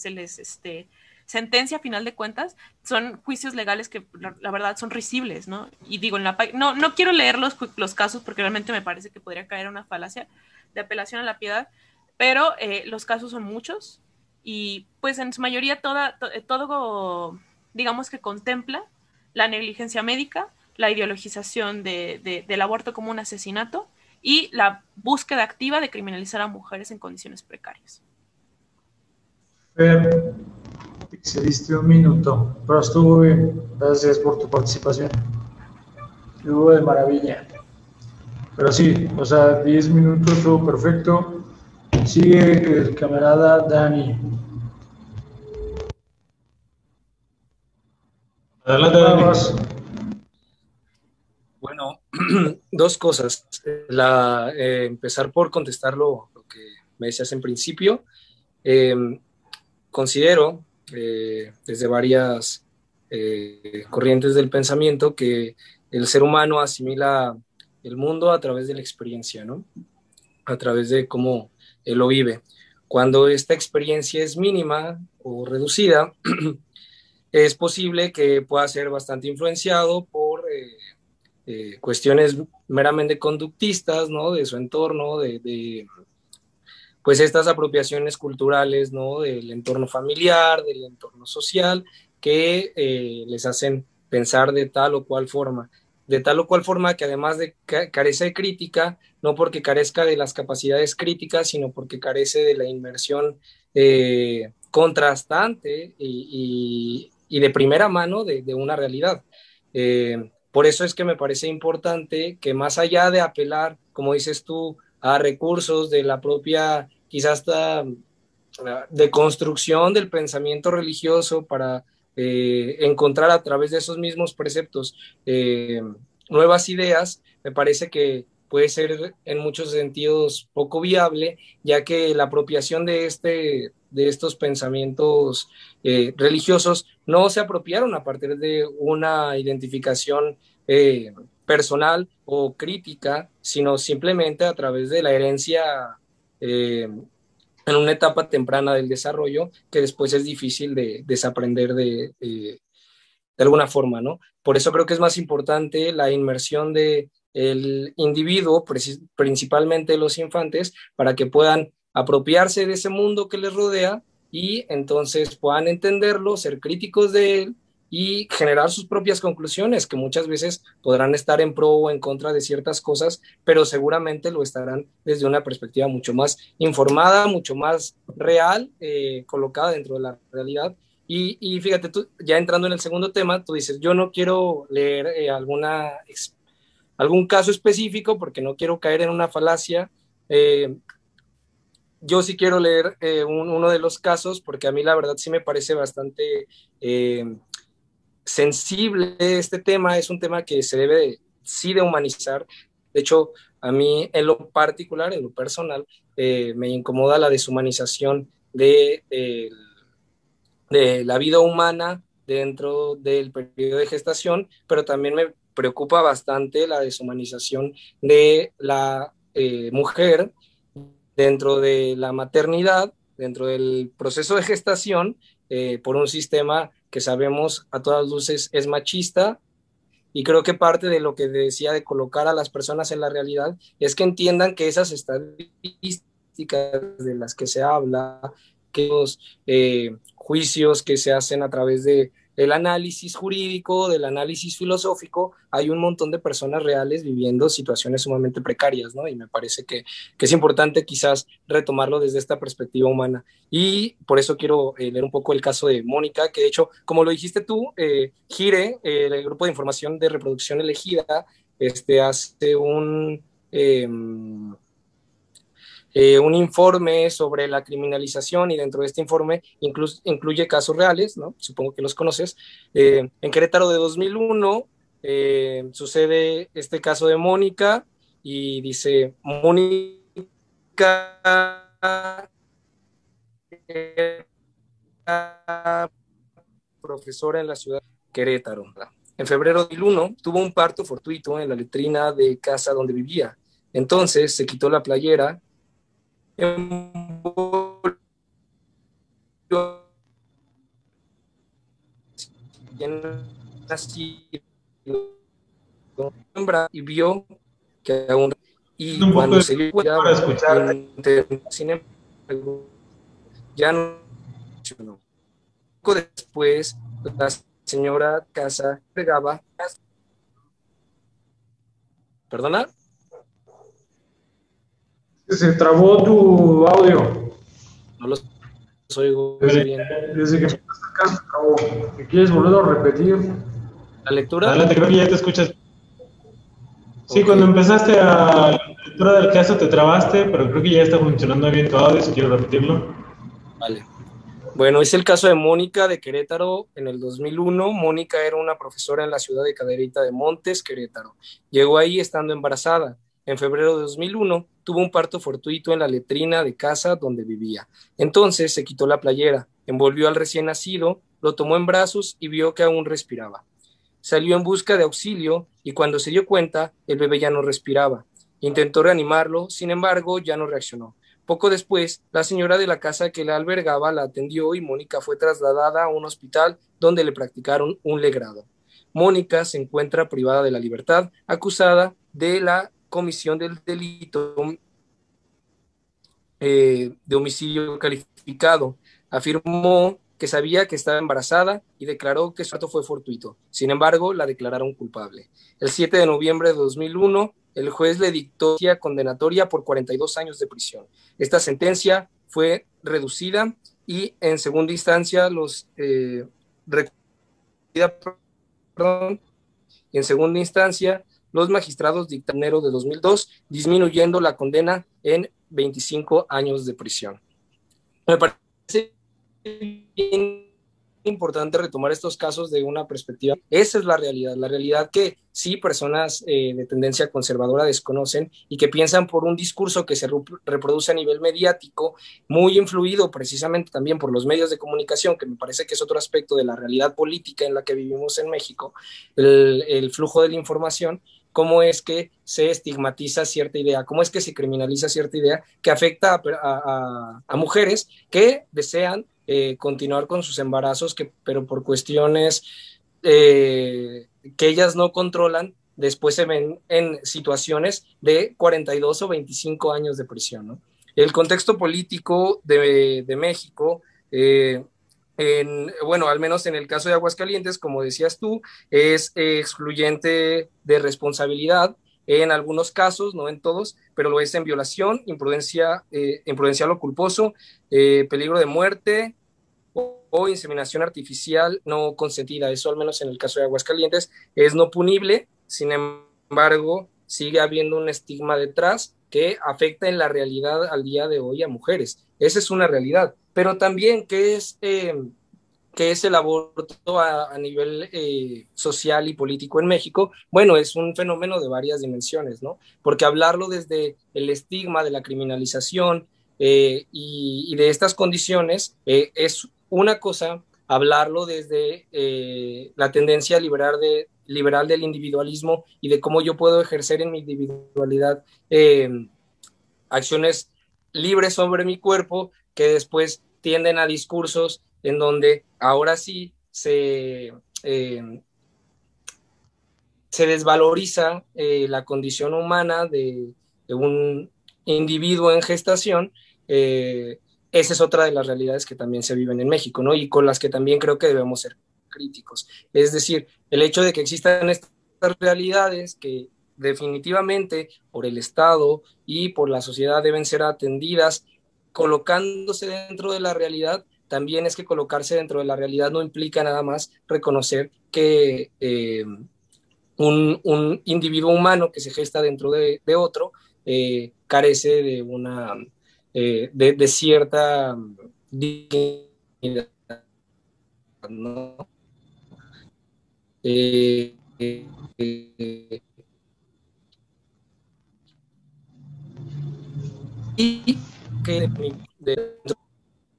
sentencia a final de cuentas son juicios legales que la verdad son risibles, ¿no? Y digo, no quiero leer los casos porque realmente me parece que podría caer una falacia de apelación a la piedad, pero los casos son muchos y pues en su mayoría todo digamos que contempla la negligencia médica, la ideologización del aborto como un asesinato y la búsqueda activa de criminalizar a mujeres en condiciones precarias. Te excediste un minuto, pero estuvo bien. Gracias por tu participación. Estuvo de maravilla. Pero sí, o sea, 10 minutos, estuvo perfecto. Sigue el camarada Dani. Adelante, Dani. Bueno, dos cosas. Empezar por contestar lo que me decías en principio. Considero desde varias corrientes del pensamiento que el ser humano asimila el mundo a través de la experiencia, ¿no? A través de cómo él lo vive. Cuando esta experiencia es mínima o reducida, es posible que pueda ser bastante influenciado por cuestiones meramente conductistas, ¿no? De su entorno, pues estas apropiaciones culturales, ¿no? Del entorno familiar, del entorno social, que les hacen pensar de tal o cual forma que además de carece de crítica, no porque carezca de las capacidades críticas, sino porque carece de la inmersión contrastante y de primera mano de una realidad. Por eso es que me parece importante que más allá de apelar, como dices tú, a recursos de la propia, quizás hasta de construcción del pensamiento religioso para encontrar a través de esos mismos preceptos nuevas ideas, me parece que puede ser en muchos sentidos poco viable, ya que la apropiación de estos pensamientos religiosos no se apropiaron a partir de una identificación personal o crítica, sino simplemente a través de la herencia en una etapa temprana del desarrollo que después es difícil de desaprender de alguna forma, ¿no? Por eso creo que es más importante la inmersión del individuo, principalmente los infantes, para que puedan apropiarse de ese mundo que les rodea y entonces puedan entenderlo, ser críticos de él y generar sus propias conclusiones, que muchas veces podrán estar en pro o en contra de ciertas cosas, pero seguramente lo estarán desde una perspectiva mucho más informada, mucho más real, colocada dentro de la realidad. Y fíjate, tú, ya entrando en el segundo tema, tú dices, yo no quiero leer algún caso específico porque no quiero caer en una falacia. Yo sí quiero leer uno de los casos porque a mí la verdad sí me parece bastante sensible este tema. Es un tema que se debe sí de humanizar. De hecho, a mí en lo particular, en lo personal, me incomoda la deshumanización de la vida humana dentro del periodo de gestación, pero también me preocupa bastante la deshumanización de la mujer dentro de la maternidad, dentro del proceso de gestación, por un sistema que sabemos a todas luces es machista. Y creo que parte de lo que decía de colocar a las personas en la realidad es que entiendan que esas estadísticas de las que se habla, que los juicios que se hacen a través del análisis jurídico, del análisis filosófico, hay un montón de personas reales viviendo situaciones sumamente precarias, ¿no? Y me parece que es importante quizás retomarlo desde esta perspectiva humana. Y por eso quiero leer un poco el caso de Mónica, que de hecho, como lo dijiste tú, GIRE, el Grupo de Información de Reproducción Elegida, hace un informe sobre la criminalización y dentro de este informe incluye casos reales, ¿no? Supongo que los conoces. En Querétaro de 2001 sucede este caso de Mónica y dice, Mónica era profesora en la ciudad de Querétaro. En febrero del 2001 tuvo un parto fortuito en la letrina de casa donde vivía. Entonces se quitó la playera, envolvió y vio que aún, y Un poco cuando de se dio para cuenta, escucharte. sin embargo, ya no funcionó. Poco después, la señora Casa pegaba, ¿perdona? Se trabó tu audio. No lo oigo Desde, bien. desde que empezaste acá se trabó. ¿Me quieres volver a repetir? ¿La lectura? Adelante, creo que ya te escuchas. Sí, Ok, cuando empezaste a la lectura del caso te trabaste, pero creo que ya está funcionando bien tu audio, si quiero repetirlo. vale. Bueno, es el caso de Mónica de Querétaro en el 2001. Mónica era una profesora en la ciudad de Cadereyta de Montes, Querétaro. Llegó ahí estando embarazada. En febrero de 2001 tuvo un parto fortuito en la letrina de casa donde vivía. Entonces se quitó la playera, envolvió al recién nacido, lo tomó en brazos y vio que aún respiraba. Salió en busca de auxilio y cuando se dio cuenta, el bebé ya no respiraba. Intentó reanimarlo, sin embargo, ya no reaccionó. Poco después, la señora de la casa que la albergaba la atendió y Mónica fue trasladada a un hospital donde le practicaron un legrado. Mónica se encuentra privada de la libertad, acusada de la comisión del delito de homicidio calificado. Afirmó que sabía que estaba embarazada y declaró que su parto fue fortuito. Sin embargo, la declararon culpable. El 7 de noviembre de 2001, el juez le dictó condenatoria por 42 años de prisión. Esta sentencia fue reducida y en segunda instancia perdón, y en segunda instancia los magistrados dictaron en enero de 2002, disminuyendo la condena en 25 años de prisión. Me parece bien importante retomar estos casos de una perspectiva. Esa es la realidad que sí personas de tendencia conservadora desconocen y que piensan por un discurso que se reproduce a nivel mediático, muy influido precisamente también por los medios de comunicación, que me parece que es otro aspecto de la realidad política en la que vivimos en México, el flujo de la información, cómo es que se estigmatiza cierta idea, cómo es que se criminaliza cierta idea que afecta a mujeres que desean continuar con sus embarazos, pero por cuestiones que ellas no controlan, después se ven en situaciones de 42 o 25 años de prisión, ¿no? El contexto político de México, bueno, al menos en el caso de Aguascalientes, como decías tú, es excluyente de responsabilidad en algunos casos, no en todos, pero lo es en violación, imprudencial o culposo, peligro de muerte o inseminación artificial no consentida. Eso, al menos en el caso de Aguascalientes, es no punible. Sin embargo, sigue habiendo un estigma detrás que afecta en la realidad al día de hoy a mujeres. Esa es una realidad. Pero también, ¿qué es el aborto a nivel social y político en México? Bueno, es un fenómeno de varias dimensiones, ¿no? Porque hablarlo desde el estigma de la criminalización y de estas condiciones es una cosa, hablarlo desde la tendencia liberal del individualismo y de cómo yo puedo ejercer en mi individualidad acciones libres sobre mi cuerpo que después tienden a discursos en donde ahora sí se desvaloriza la condición humana de un individuo en gestación. Esa es otra de las realidades que también se viven en México, ¿no? Y con las que también creo que debemos ser críticos. Es decir, el hecho de que existan estas realidades que definitivamente por el Estado y por la sociedad deben ser atendidas, colocándose dentro de la realidad, también es que colocarse dentro de la realidad no implica nada más reconocer que un individuo humano que se gesta dentro de otro carece de una de cierta dignidad, ¿no? Eh, eh, que de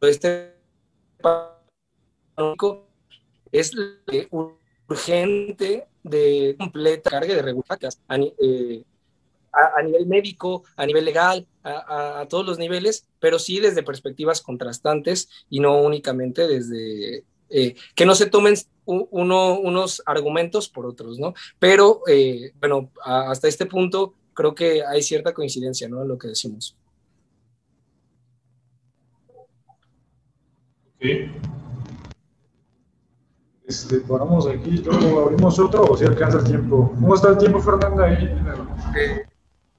este es urgente de completa carga de regulación a nivel médico, a nivel legal, a todos los niveles, pero sí desde perspectivas contrastantes y no únicamente desde que no se tomen unos argumentos por otros, ¿no? Pero bueno, hasta este punto creo que hay cierta coincidencia, ¿no? En lo que decimos. Sí. Ponemos aquí, luego abrimos otro o si alcanza el tiempo. ¿Cómo está el tiempo, Fernanda? Ahí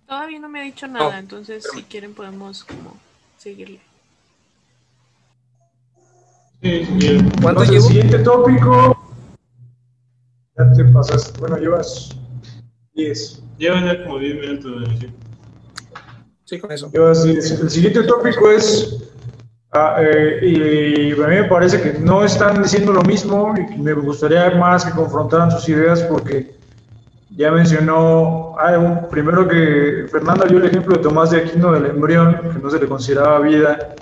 Todavía no me ha dicho nada, entonces si quieren podemos como seguirle. Sí, ¿Cuánto llevo? El siguiente tópico. Ya te pasaste. Bueno, llevas 10. Llevan ya como 10 minutos de emisión. Sí, con eso. Llevas 10. El siguiente tópico es. Y a mí me parece que no están diciendo lo mismo y me gustaría más que confrontaran sus ideas porque ya mencionó, primero que Fernanda dio el ejemplo de Tomás de Aquino del embrión, que no se le consideraba vida,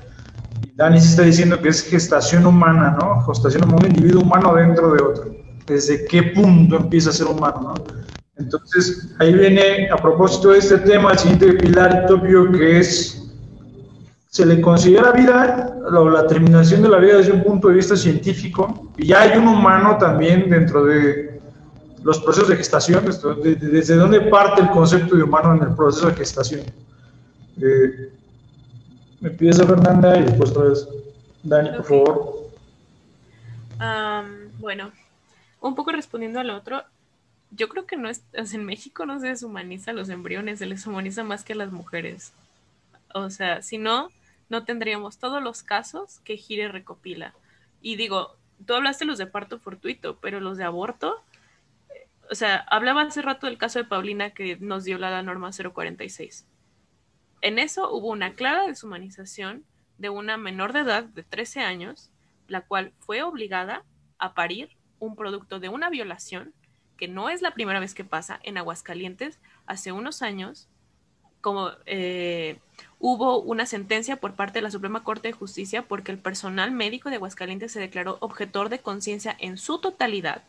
y Dani se está diciendo que es gestación humana, ¿no? Gestación humana, un individuo humano dentro de otro. ¿Desde qué punto empieza a ser humano, no? Entonces, ahí viene, a propósito de este tema, el siguiente pilar tópico que es se le considera vida la terminación de la vida desde un punto de vista científico, y ya hay un humano también dentro de los procesos de gestación, desde dónde parte el concepto de humano en el proceso de gestación. Me pides a Fernanda y después otra vez Dani, por favor. Bueno, un poco respondiendo al otro, yo creo que no es, en México no se deshumaniza a los embriones, se les humaniza más que a las mujeres. O sea, si no, no tendríamos todos los casos que Gire recopila. Y digo, tú hablaste de los de parto fortuito, pero los de aborto, o sea, hablaba hace rato del caso de Paulina que nos dio la norma 046. En eso hubo una clara deshumanización de una menor de edad de 13 años, la cual fue obligada a parir un producto de una violación, que no es la primera vez que pasa en Aguascalientes. Hace unos años, como hubo una sentencia por parte de la Suprema Corte de Justicia porque el personal médico de Aguascalientes se declaró objetor de conciencia en su totalidad.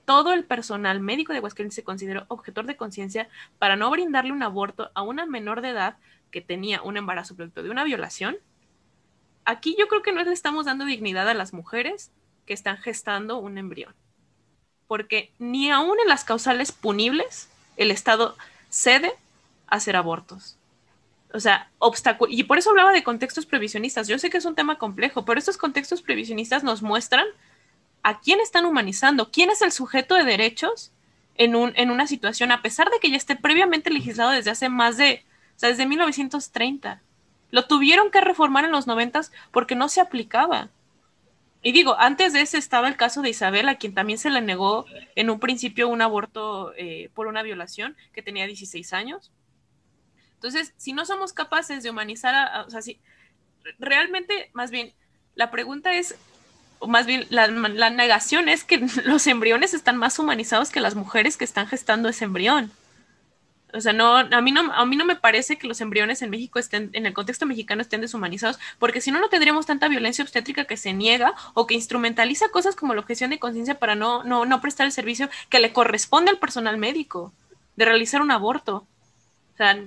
Todo el personal médico de Aguascalientes se consideró objetor de conciencia para no brindarle un aborto a una menor de edad que tenía un embarazo producto de una violación. Aquí yo creo que no le estamos dando dignidad a las mujeres que están gestando un embrión, porque ni aún en las causales punibles el Estado cede a hacer abortos. O sea, y por eso hablaba de contextos previsionistas. Yo sé que es un tema complejo, pero estos contextos previsionistas nos muestran a quién están humanizando, quién es el sujeto de derechos en una situación, a pesar de que ya esté previamente legislado desde hace más de, o sea, desde 1930. Lo tuvieron que reformar en los 90s porque no se aplicaba. Y digo, antes de ese estaba el caso de Isabel, a quien también se le negó en un principio un aborto por una violación, que tenía 16 años. Entonces, si no somos capaces de humanizar, o sea, si realmente, más bien, la pregunta es, o más bien, la negación es que los embriones están más humanizados que las mujeres que están gestando ese embrión. O sea, a mí no me parece que los embriones en México estén, en el contexto mexicano, estén deshumanizados, porque si no, no tendríamos tanta violencia obstétrica que se niega o que instrumentaliza cosas como la objeción de conciencia para no prestar el servicio que le corresponde al personal médico de realizar un aborto. O sea,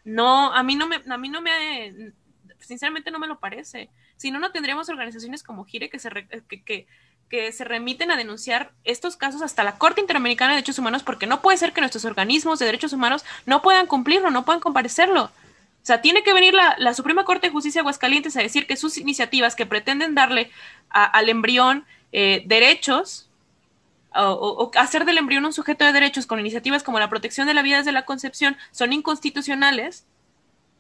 no, a mí no me, sinceramente no me lo parece. Si no, no tendríamos organizaciones como Gire que se remiten a denunciar estos casos hasta la Corte Interamericana de Derechos Humanos, porque no puede ser que nuestros organismos de derechos humanos no puedan cumplirlo, no puedan comparecerlo. O sea, tiene que venir la Suprema Corte de Justicia de Aguascalientes a decir que sus iniciativas que pretenden darle al embrión derechos o hacer del embrión un sujeto de derechos con iniciativas como la protección de la vida desde la concepción son inconstitucionales,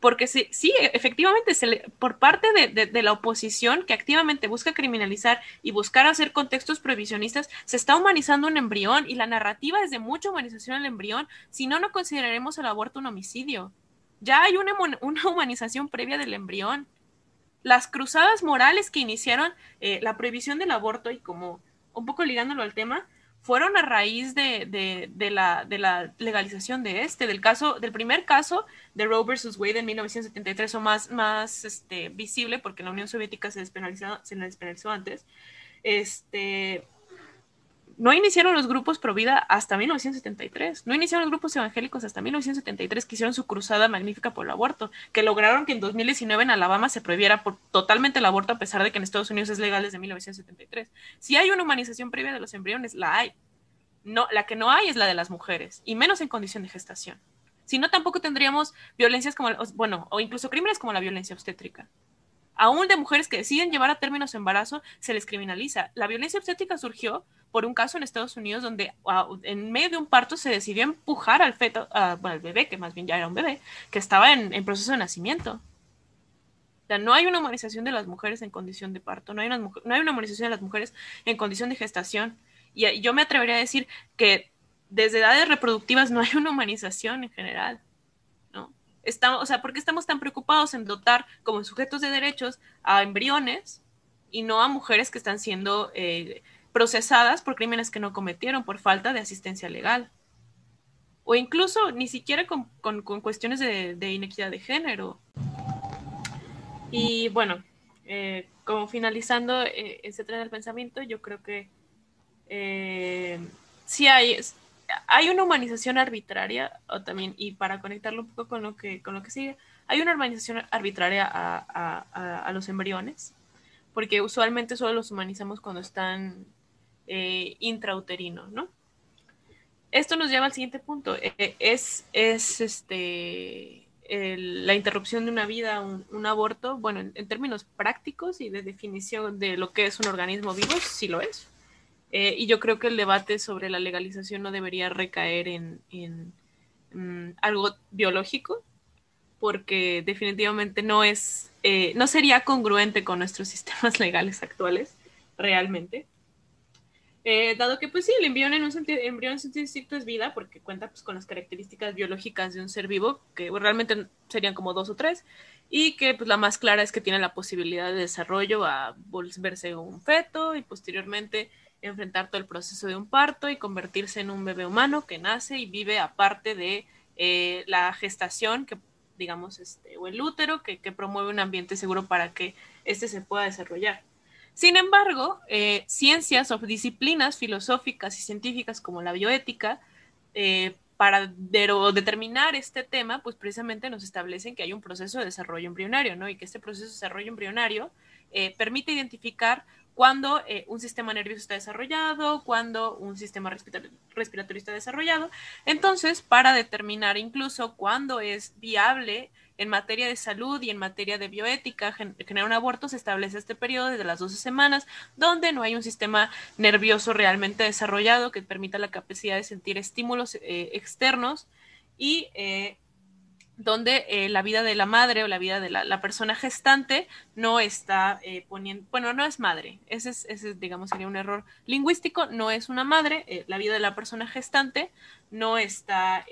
porque sí, efectivamente, por parte de la oposición que activamente busca criminalizar y buscar hacer contextos prohibicionistas, se está humanizando un embrión, y la narrativa es de mucha humanización del embrión. Si no, no consideraremos el aborto un homicidio. Ya hay una humanización previa del embrión. Las cruzadas morales que iniciaron la prohibición del aborto, y como un poco ligándolo al tema, fueron a raíz de la legalización del primer caso de Roe versus Wade en 1973, o más visible, porque la Unión Soviética se despenalizó antes. No iniciaron los grupos pro vida hasta 1973, no iniciaron los grupos evangélicos hasta 1973, que hicieron su cruzada magnífica por el aborto, que lograron que en 2019 en Alabama se prohibiera totalmente el aborto, a pesar de que en Estados Unidos es legal desde 1973. Si hay una humanización previa de los embriones, la hay. No, la que no hay es la de las mujeres, y menos en condición de gestación. Si no, tampoco tendríamos violencias o incluso crímenes como la violencia obstétrica. Aún de mujeres que deciden llevar a término su embarazo, se les criminaliza. La violencia obstétrica surgió por un caso en Estados Unidos donde en medio de un parto se decidió empujar al feto, al bebé, que más bien ya era un bebé, que estaba en proceso de nacimiento. O sea, no hay una humanización de las mujeres en condición de parto, no hay una humanización de las mujeres en condición de gestación. Y yo me atrevería a decir que desde edades reproductivas no hay una humanización en general, ¿no? ¿Por qué estamos tan preocupados en dotar como sujetos de derechos a embriones y no a mujeres que están siendo procesadas por crímenes que no cometieron por falta de asistencia legal? O incluso ni siquiera con cuestiones de inequidad de género. Y bueno, como finalizando ese tren del pensamiento, yo creo que sí hay una humanización arbitraria, o también, y para conectarlo un poco con lo que sigue, hay una humanización arbitraria a los embriones, porque usualmente solo los humanizamos cuando están intrauterinos, ¿no? Esto nos lleva al siguiente punto. La interrupción de una vida, un aborto, bueno, en términos prácticos y de definición de lo que es un organismo vivo, sí lo es. Y yo creo que el debate sobre la legalización no debería recaer en algo biológico, porque definitivamente no sería congruente con nuestros sistemas legales actuales, realmente. Dado que, pues sí, el embrión en un sentido estricto es vida, porque cuenta pues, con las características biológicas de un ser vivo, que realmente serían como 2 o 3, y que pues la más clara es que tiene la posibilidad de desarrollo a volverse un feto y posteriormente enfrentar todo el proceso de un parto y convertirse en un bebé humano que nace y vive aparte de la gestación, que digamos, o el útero, que promueve un ambiente seguro para que se pueda desarrollar. Sin embargo, ciencias o disciplinas filosóficas y científicas como la bioética, para determinar este tema, pues precisamente nos establecen que hay un proceso de desarrollo embrionario, ¿no? Y que este proceso de desarrollo embrionario permite identificar cuándo un sistema nervioso está desarrollado, cuándo un sistema respiratorio está desarrollado. Entonces, para determinar incluso cuándo es viable en materia de salud y en materia de bioética generar un aborto, se establece este periodo desde las 12 semanas, donde no hay un sistema nervioso realmente desarrollado que permita la capacidad de sentir estímulos externos y donde la vida de la madre o la vida de la persona gestante no está no es madre, ese digamos sería un error lingüístico, no es una madre, la vida de la persona gestante no está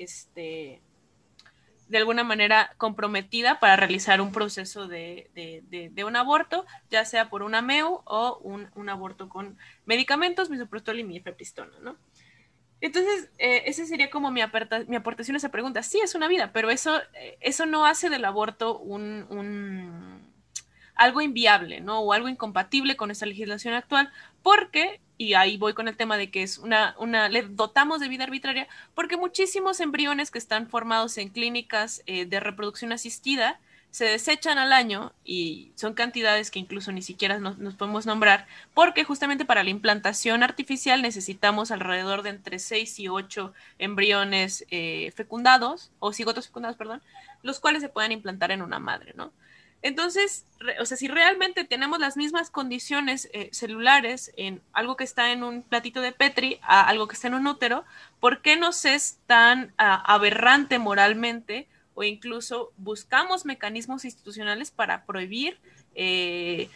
de alguna manera comprometida para realizar un proceso de un aborto, ya sea por una MEU o un aborto con medicamentos, misoprostol y mifepristona, ¿no? Entonces, esa sería como mi aportación a esa pregunta. Sí, es una vida, pero eso no hace del aborto algo inviable, ¿no? O algo incompatible con nuestra legislación actual, porque, y ahí voy con el tema de que es le dotamos de vida arbitraria, porque muchísimos embriones que están formados en clínicas de reproducción asistida se desechan al año, y son cantidades que incluso ni siquiera nos podemos nombrar, porque justamente para la implantación artificial necesitamos alrededor de entre 6 y 8 embriones fecundados, o cigotos fecundados, perdón, los cuales se pueden implantar en una madre, ¿no? Entonces, si realmente tenemos las mismas condiciones celulares en algo que está en un platito de Petri a algo que está en un útero, ¿por qué nos es tan aberrante moralmente, o incluso buscamos mecanismos institucionales para prohibir el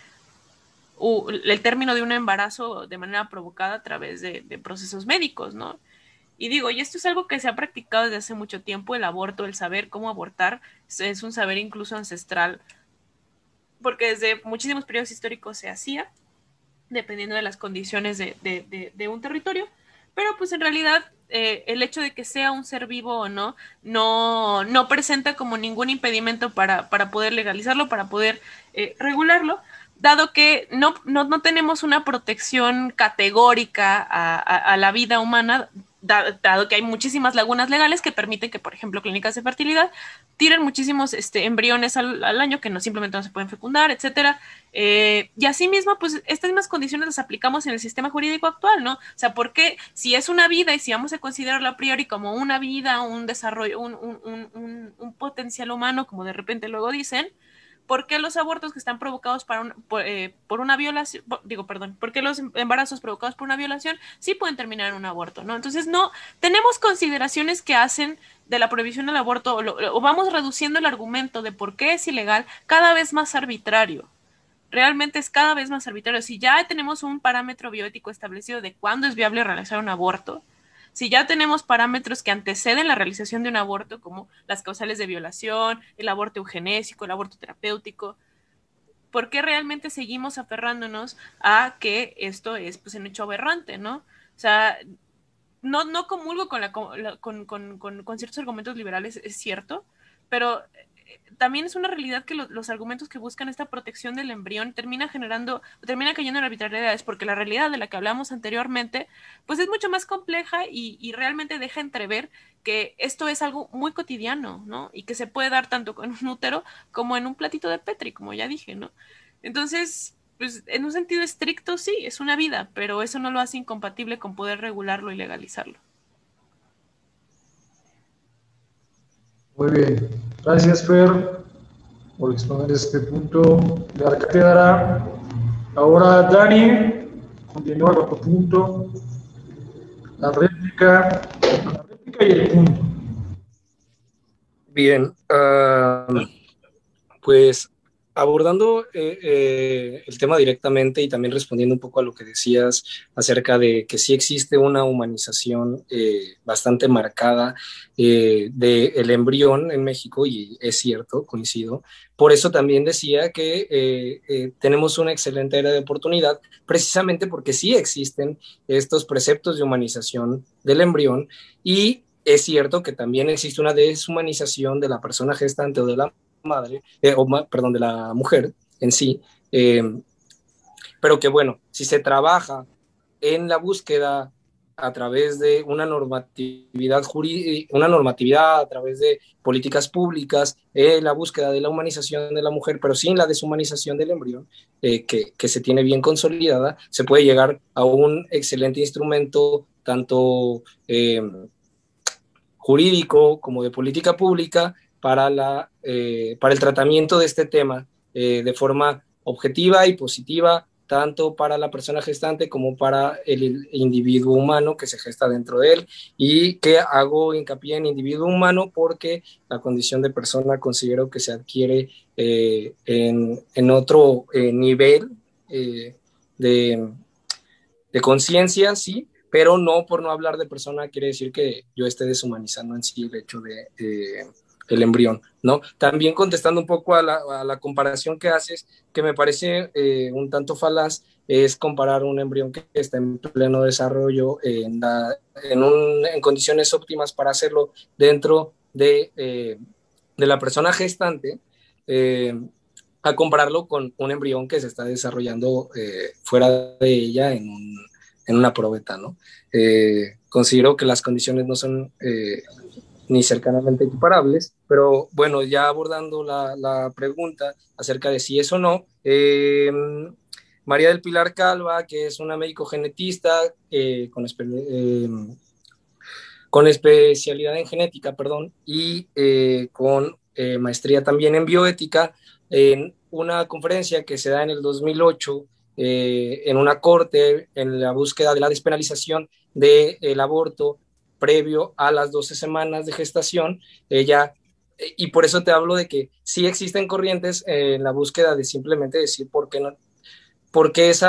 término de un embarazo de manera provocada a través de procesos médicos, ¿no? Y digo, y esto es algo que se ha practicado desde hace mucho tiempo, el aborto, el saber cómo abortar, es un saber incluso ancestral, porque desde muchísimos periodos históricos se hacía, dependiendo de las condiciones de un territorio, pero pues en realidad el hecho de que sea un ser vivo o no presenta como ningún impedimento para poder legalizarlo, para poder regularlo, dado que no tenemos una protección categórica a la vida humana, dado que hay muchísimas lagunas legales que permiten que, por ejemplo, clínicas de fertilidad tiren muchísimos embriones al año que simplemente no se pueden fecundar, etcétera. Y asimismo, pues estas mismas condiciones las aplicamos en el sistema jurídico actual, ¿no? O sea, ¿por qué si es una vida y si vamos a considerarlo a priori como una vida, un desarrollo, un potencial humano, como de repente luego dicen, ¿por qué los abortos que están provocados por una violación, por qué los embarazos provocados por una violación sí pueden terminar en un aborto, ¿no? Entonces, no, tenemos consideraciones que hacen de la prohibición del aborto, o vamos reduciendo el argumento de por qué es ilegal cada vez más arbitrario. Realmente es cada vez más arbitrario. Si ya tenemos un parámetro bioético establecido de cuándo es viable realizar un aborto, si ya tenemos parámetros que anteceden la realización de un aborto, como las causales de violación, el aborto eugenésico, el aborto terapéutico, ¿por qué realmente seguimos aferrándonos a que esto es pues un hecho aberrante, ¿no? O sea, no comulgo con ciertos argumentos liberales, es cierto, pero también es una realidad que los argumentos que buscan esta protección del embrión termina cayendo en arbitrariedades, porque la realidad de la que hablamos anteriormente, pues es mucho más compleja y realmente deja entrever que esto es algo muy cotidiano, ¿no? Y que se puede dar tanto con un útero como en un platito de Petri, como ya dije, ¿no? Entonces, pues en un sentido estricto sí, es una vida, pero eso no lo hace incompatible con poder regularlo y legalizarlo. Muy bien. Gracias, Fer, por exponer este punto de la cátedra. Ahora, Dani, continúa con tu punto. La réplica y el punto. Bien, pues abordando el tema directamente y también respondiendo un poco a lo que decías acerca de que sí existe una humanización bastante marcada del embrión en México, y es cierto, coincido. Por eso también decía que tenemos una excelente área de oportunidad, precisamente porque sí existen estos preceptos de humanización del embrión, y es cierto que también existe una deshumanización de la persona gestante o de la madre, perdón, de la mujer en sí, pero que bueno, si se trabaja en la búsqueda a través de una normatividad jurídica, una normatividad a través de políticas públicas, la búsqueda de la humanización de la mujer, pero sin la deshumanización del embrión, que se tiene bien consolidada, se puede llegar a un excelente instrumento, tanto jurídico como de política pública, para el tratamiento de este tema de forma objetiva y positiva, tanto para la persona gestante como para el individuo humano que se gesta dentro de él, y que hago hincapié en individuo humano porque la condición de persona considero que se adquiere en otro nivel de conciencia, sí, pero no por no hablar de persona quiere decir que yo esté deshumanizando en sí el hecho de el embrión, ¿no? También contestando un poco a la comparación que haces, que me parece un tanto falaz, es comparar un embrión que está en pleno desarrollo en condiciones óptimas para hacerlo dentro de la persona gestante, a compararlo con un embrión que se está desarrollando fuera de ella en una probeta, ¿no? Considero que las condiciones no son ni cercanamente equiparables, pero bueno, ya abordando la pregunta acerca de si es o no, María del Pilar Calva, que es una médico genetista con especialidad en genética, perdón, y con maestría también en bioética, en una conferencia que se da en el 2008, en una corte, en la búsqueda de la despenalización del aborto previo a las 12 semanas de gestación, ella, y por eso te hablo de que sí existen corrientes en la búsqueda de simplemente decir por qué no, porque ese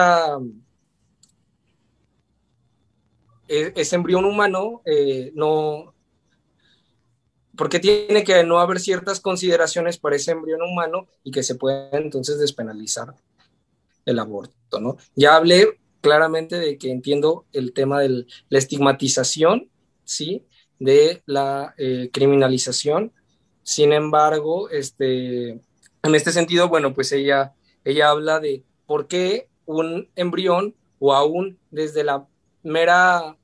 embrión humano no, porque tiene que no haber ciertas consideraciones para ese embrión humano y que se pueda entonces despenalizar el aborto, ¿no? Ya hablé claramente de que entiendo el tema de la estigmatización, ¿sí? De la criminalización. Sin embargo, en este sentido, bueno, pues ella habla de por qué un embrión o aún desde la mera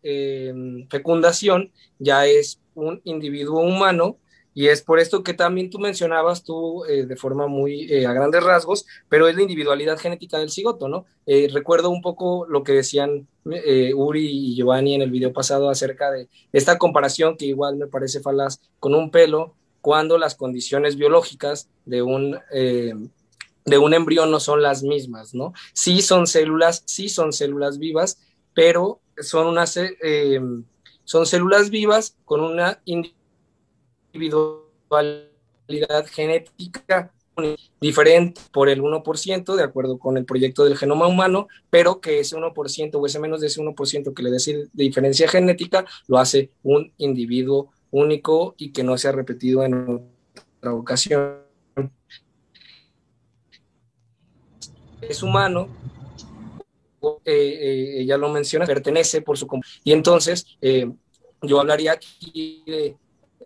fecundación ya es un individuo humano, y es por esto que también tú mencionabas de forma muy a grandes rasgos, pero es la individualidad genética del cigoto, ¿no? Recuerdo un poco lo que decían Uri y Giovanni en el video pasado acerca de esta comparación que igual me parece falaz con un pelo, cuando las condiciones biológicas de un embrión no son las mismas, ¿no? Sí son células vivas, pero son células vivas con una individualidad genética diferente por el 1%, de acuerdo con el proyecto del genoma humano, pero que ese 1% o ese menos de ese 1% que le dé diferencia genética lo hace un individuo único y que no se ha repetido en otra ocasión. Es humano, ella lo menciona, pertenece por su... Y entonces yo hablaría aquí de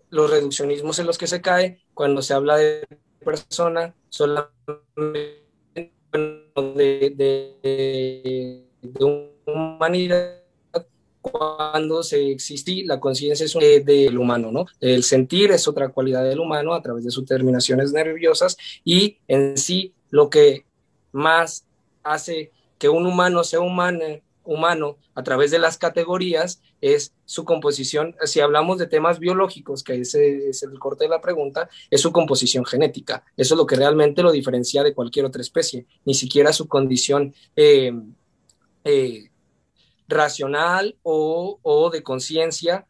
los reduccionismos en los que se cae cuando se habla de persona solamente de humanidad, cuando se existe la conciencia del humano, ¿no? El sentir es otra cualidad del humano a través de sus terminaciones nerviosas, y en sí lo que más hace que un humano sea humano a través de las categorías es su composición. Si hablamos de temas biológicos, que ese es el corte de la pregunta, es su composición genética. Eso es lo que realmente lo diferencia de cualquier otra especie, ni siquiera su condición racional o de conciencia,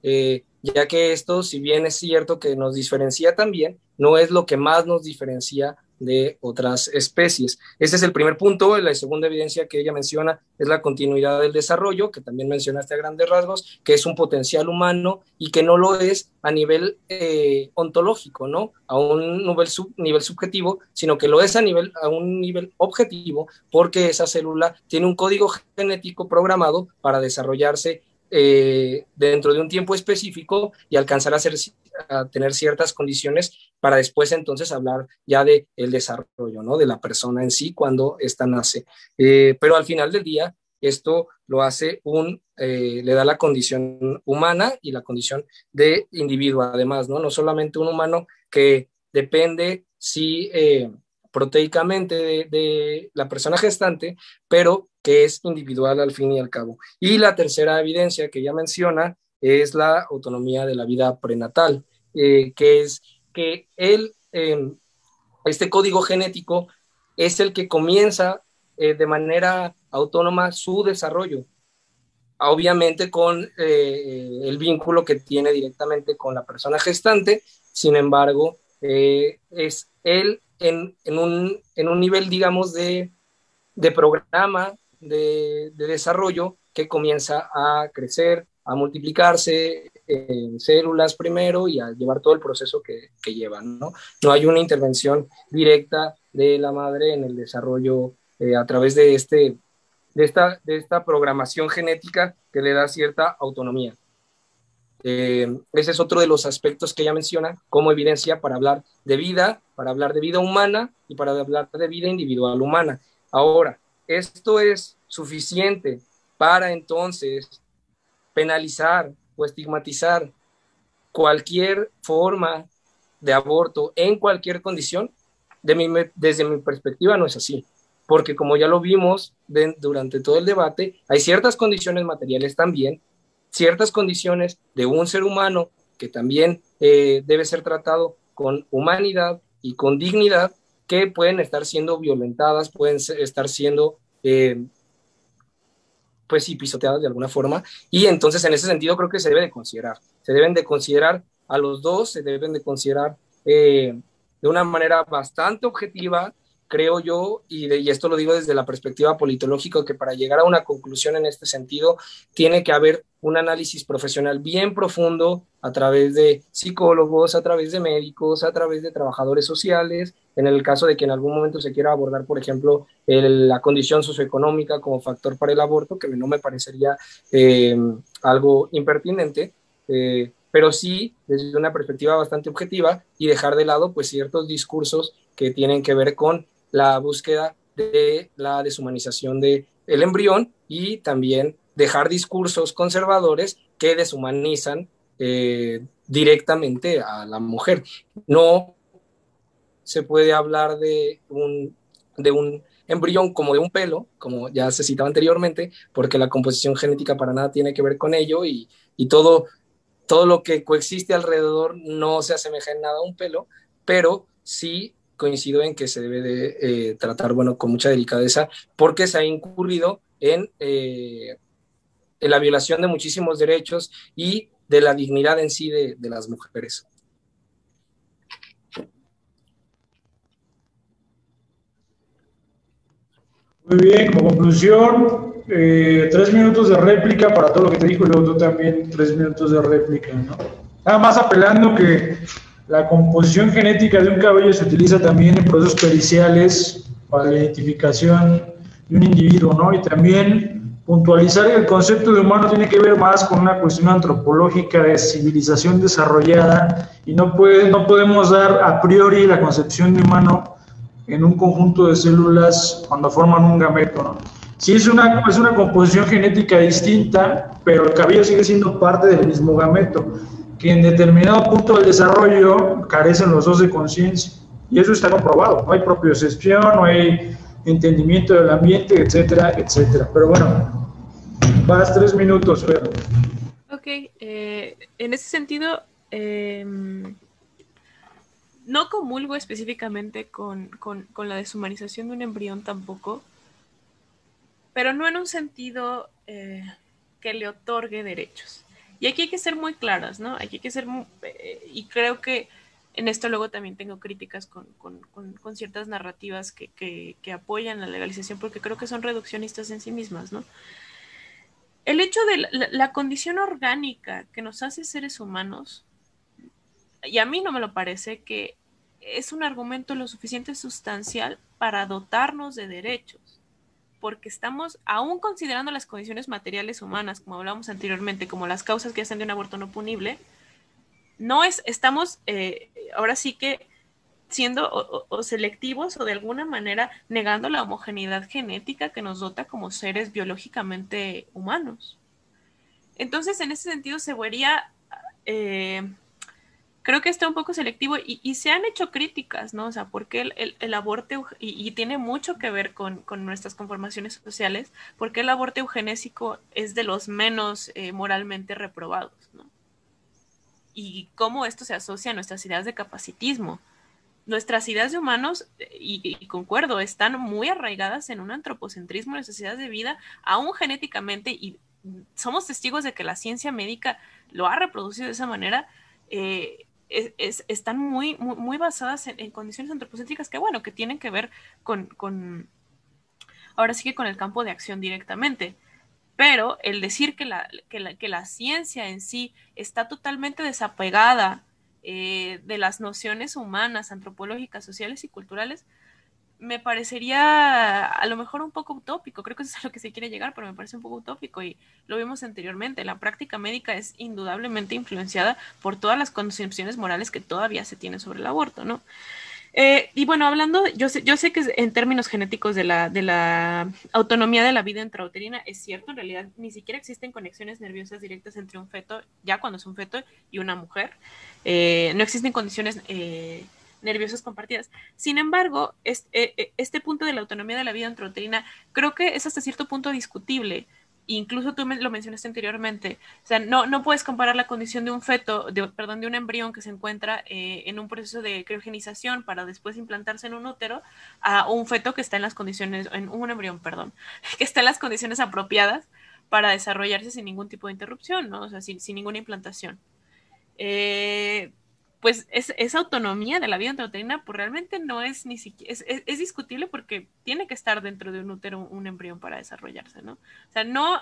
ya que esto, si bien es cierto que nos diferencia también, no es lo que más nos diferencia de otras especies. Este es el primer punto. La segunda evidencia que ella menciona es la continuidad del desarrollo, que también mencionaste a grandes rasgos, que es un potencial humano y que no lo es a nivel ontológico, ¿no? A un nivel subjetivo, sino que lo es a un nivel objetivo, porque esa célula tiene un código genético programado para desarrollarse dentro de un tiempo específico y alcanzar a tener ciertas condiciones para después entonces hablar ya del desarrollo, ¿no? De la persona en sí cuando ésta nace. Pero al final del día, esto lo hace le da la condición humana y la condición de individuo, además, ¿no? No solamente un humano que depende, sí, proteicamente de la persona gestante, pero que es individual al fin y al cabo. Y la tercera evidencia que ella menciona es la autonomía de la vida prenatal, que es que este código genético es el que comienza de manera autónoma su desarrollo, obviamente con el vínculo que tiene directamente con la persona gestante. Sin embargo, es él en un nivel, digamos, de programa de desarrollo que comienza a crecer, a multiplicarse en células primero y a llevar todo el proceso que llevan, ¿no? No hay una intervención directa de la madre en el desarrollo a través de esta programación genética que le da cierta autonomía. Ese es otro de los aspectos que ella menciona como evidencia para hablar de vida humana y para hablar de vida individual humana. Ahora, ¿esto es suficiente para entonces penalizar o estigmatizar cualquier forma de aborto en cualquier condición? Desde mi perspectiva no es así, porque como ya lo vimos durante todo el debate, hay ciertas condiciones materiales también, ciertas condiciones de un ser humano que también debe ser tratado con humanidad y con dignidad, que pueden estar siendo violentadas, pueden estar siendo pues sí, pisoteadas de alguna forma, y entonces en ese sentido creo que se deben de considerar a los dos, se deben de considerar de una manera bastante objetiva, creo yo, y esto lo digo desde la perspectiva politológica, que para llegar a una conclusión en este sentido tiene que haber un análisis profesional bien profundo a través de psicólogos, a través de médicos, a través de trabajadores sociales, en el caso de que en algún momento se quiera abordar, por ejemplo, la condición socioeconómica como factor para el aborto, que no me parecería algo impertinente, pero sí desde una perspectiva bastante objetiva y dejar de lado pues ciertos discursos que tienen que ver con la búsqueda de la deshumanización del embrión y también dejar discursos conservadores que deshumanizan directamente a la mujer. No se puede hablar de un embrión como de un pelo, como ya se citaba anteriormente, porque la composición genética para nada tiene que ver con ello y todo lo que coexiste alrededor no se asemeja en nada a un pelo, pero sí coincido en que se debe de tratar, bueno, con mucha delicadeza, porque se ha incurrido en la violación de muchísimos derechos y de la dignidad en sí de las mujeres. Muy bien, como conclusión, 3 minutos de réplica para todo lo que te dijo, y luego tú también 3 minutos de réplica, ¿no? Nada más apelando que la composición genética de un cabello se utiliza también en procesos periciales para la identificación de un individuo, ¿no? Y también puntualizar que el concepto de humano tiene que ver más con una cuestión antropológica de civilización desarrollada y no podemos dar a priori la concepción de humano en un conjunto de células cuando forman un gameto, ¿no? Sí es una composición genética distinta, pero el cabello sigue siendo parte del mismo gameto, que en determinado punto del desarrollo carecen los dos de conciencia. Y eso está comprobado. No hay propiocepción, no hay entendimiento del ambiente, etcétera, etcétera. Pero bueno, vas 3 minutos, Fer. Ok, en ese sentido, no comulgo específicamente con la deshumanización de un embrión tampoco, pero no en un sentido que le otorgue derechos. Y aquí hay que ser muy claras, ¿no? Aquí hay que ser y creo que en esto luego también tengo críticas con ciertas narrativas que apoyan la legalización, porque creo que son reduccionistas en sí mismas, ¿no? El hecho de la condición orgánica que nos hace seres humanos, y a mí no me lo parece, que es un argumento lo suficiente sustancial para dotarnos de derechos, porque estamos aún considerando las condiciones materiales humanas, como hablábamos anteriormente, como las causas que hacen de un aborto no punible, estamos ahora sí que siendo o selectivos o de alguna manera negando la homogeneidad genética que nos dota como seres biológicamente humanos. Entonces, en ese sentido, se vería, creo que está un poco selectivo y se han hecho críticas, ¿no? O sea, porque el aborto, y tiene mucho que ver con nuestras conformaciones sociales, porque el aborto eugenésico es de los menos moralmente reprobados, ¿no? Y cómo esto se asocia a nuestras ideas de capacitismo. Nuestras ideas de humanos, y concuerdo, están muy arraigadas en un antropocentrismo, necesidades de vida, aún genéticamente, y somos testigos de que la ciencia médica lo ha reproducido de esa manera. Están muy basadas en condiciones antropocéntricas que, bueno, que tienen que ver con ahora sí que con el campo de acción directamente. Pero el decir que la ciencia en sí está totalmente desapegada de las nociones humanas, antropológicas, sociales y culturales, me parecería a lo mejor un poco utópico. Creo que eso es a lo que se quiere llegar, pero me parece un poco utópico y lo vimos anteriormente. La práctica médica es indudablemente influenciada por todas las concepciones morales que todavía se tienen sobre el aborto, ¿no? Y bueno, hablando, yo sé que en términos genéticos de la autonomía de la vida intrauterina es cierto, en realidad ni siquiera existen conexiones nerviosas directas entre un feto, ya cuando es un feto, y una mujer. No existen condiciones nerviosas compartidas. Sin embargo, este punto de la autonomía de la vida intrauterina creo que es hasta cierto punto discutible. Incluso tú lo mencionaste anteriormente, o sea, no puedes comparar la condición de un feto, de un embrión que se encuentra en un proceso de criogenización para después implantarse en un útero, a un feto que está en las condiciones, en un embrión, que está en las condiciones apropiadas para desarrollarse sin ningún tipo de interrupción, ¿no? O sea, sin ninguna implantación. pues esa autonomía de la vida intrauterina pues realmente no es ni siquiera, es discutible porque tiene que estar dentro de un útero un embrión para desarrollarse, ¿no? O sea, no,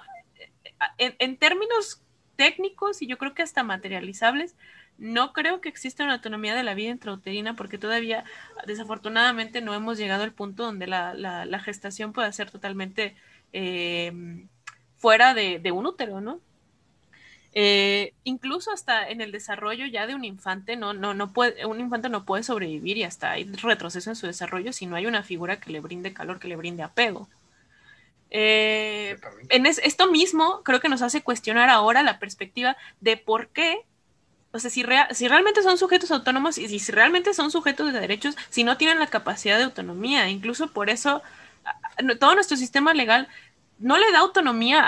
en términos técnicos y yo creo que hasta materializables, no creo que exista una autonomía de la vida intrauterina porque todavía, desafortunadamente, no hemos llegado al punto donde la gestación pueda ser totalmente fuera de un útero, ¿no? Incluso hasta en el desarrollo ya de un infante un infante no puede sobrevivir y hasta hay retroceso en su desarrollo si no hay una figura que le brinde calor, que le brinde apego. Esto mismo creo que nos hace cuestionar ahora la perspectiva de por qué, o sea, si realmente son sujetos autónomos y si realmente son sujetos de derechos, si no tienen la capacidad de autonomía. Incluso por eso todo nuestro sistema legal no le da autonomía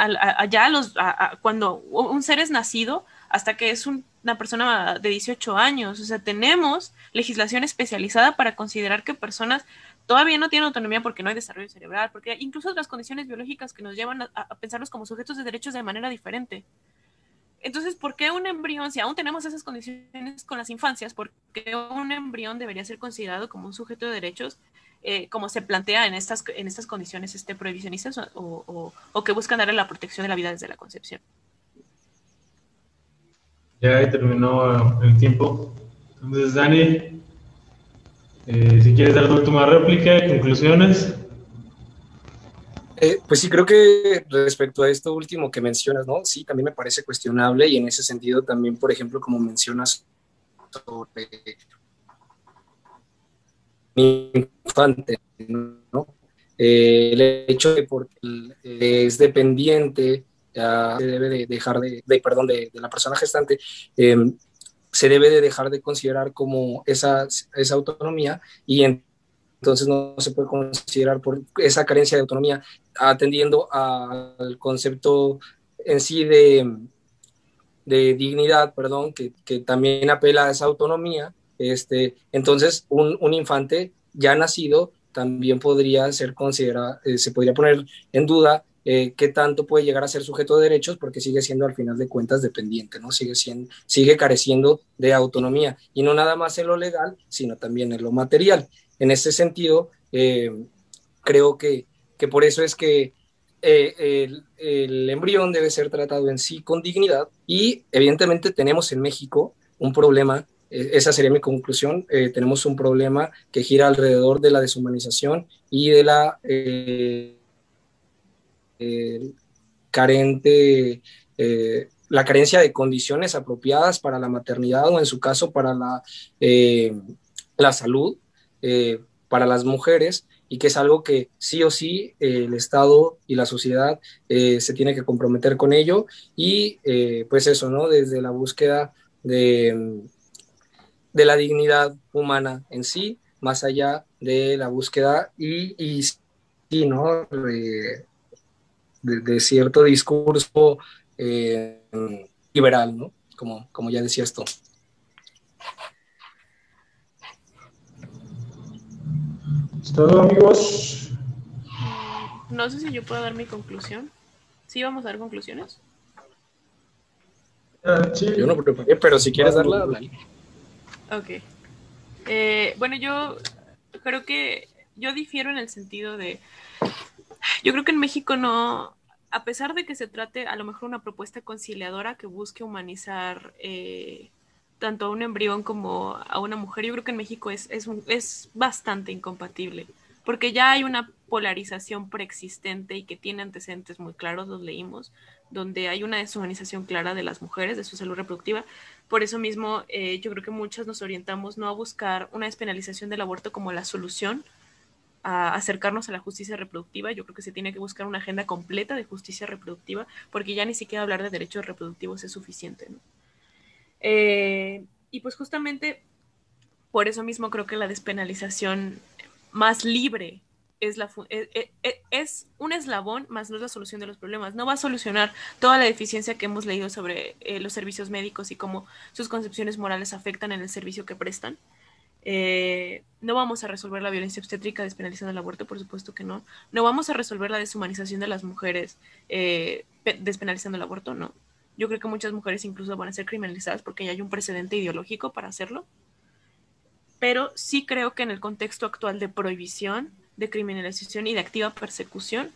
cuando un ser es nacido hasta que es una persona de 18 años. O sea, tenemos legislación especializada para considerar que personas todavía no tienen autonomía porque no hay desarrollo cerebral, porque hay incluso otras condiciones biológicas que nos llevan a pensarlos como sujetos de derechos de manera diferente. Entonces, ¿por qué un embrión, si aún tenemos esas condiciones con las infancias, por qué un embrión debería ser considerado como un sujeto de derechos, como se plantea en estas condiciones prohibicionistas o que buscan darle la protección de la vida desde la concepción? Ya ahí terminó el tiempo. Entonces, Dani, si quieres dar tu última réplica, conclusiones. Pues sí, creo que respecto a esto último que mencionas, ¿no? Sí, también me parece cuestionable y en ese sentido también, por ejemplo, como mencionas sobre mi infante, ¿no? El hecho de porque es dependiente, se debe de dejar de la persona gestante, se debe de dejar de considerar como esa autonomía y entonces no se puede considerar por esa carencia de autonomía, atendiendo al concepto en sí de dignidad, perdón, que también apela a esa autonomía. Entonces un infante ya nacido también podría ser considerado, se podría poner en duda qué tanto puede llegar a ser sujeto de derechos porque sigue siendo al final de cuentas dependiente, ¿no? Sigue careciendo de autonomía y no nada más en lo legal, sino también en lo material. En ese sentido, creo que por eso es que el embrión debe ser tratado en sí con dignidad y evidentemente tenemos en México un problema, esa sería mi conclusión, tenemos un problema que gira alrededor de la deshumanización y de la la carencia de condiciones apropiadas para la maternidad o en su caso para la salud para las mujeres y que es algo que sí o sí el Estado y la sociedad se tiene que comprometer con ello y pues eso, ¿no? Desde la búsqueda de la dignidad humana en sí, más allá de la búsqueda y sí, ¿no? De cierto discurso liberal, ¿no? Como ya decías tú. ¿Es todo, amigos? No sé si yo puedo dar mi conclusión. ¿Sí vamos a dar conclusiones? Sí. Yo no preparé, pero si quieres darla, dale. Ok. Bueno, yo creo que yo difiero en el sentido de... Yo creo que en México no... A pesar de que se trate a lo mejor una propuesta conciliadora que busque humanizar tanto a un embrión como a una mujer, yo creo que en México es bastante incompatible, porque ya hay una polarización preexistente y que tiene antecedentes muy claros, los leímos, donde hay una deshumanización clara de las mujeres, de su salud reproductiva. Por eso mismo, yo creo que muchas nos orientamos no a buscar una despenalización del aborto como la solución, a acercarnos a la justicia reproductiva. Yo creo que se tiene que buscar una agenda completa de justicia reproductiva, porque ya ni siquiera hablar de derechos reproductivos es suficiente, ¿no? Y pues justamente por eso mismo creo que la despenalización más libre es un eslabón, más no es la solución de los problemas. No va a solucionar toda la deficiencia que hemos leído sobre los servicios médicos y cómo sus concepciones morales afectan en el servicio que prestan. No vamos a resolver la violencia obstétrica despenalizando el aborto, por supuesto que no. No vamos a resolver la deshumanización de las mujeres despenalizando el aborto, no. Yo creo que muchas mujeres incluso van a ser criminalizadas porque ya hay un precedente ideológico para hacerlo. pero sí creo que en el contexto actual de prohibición, de criminalización y de activa persecución,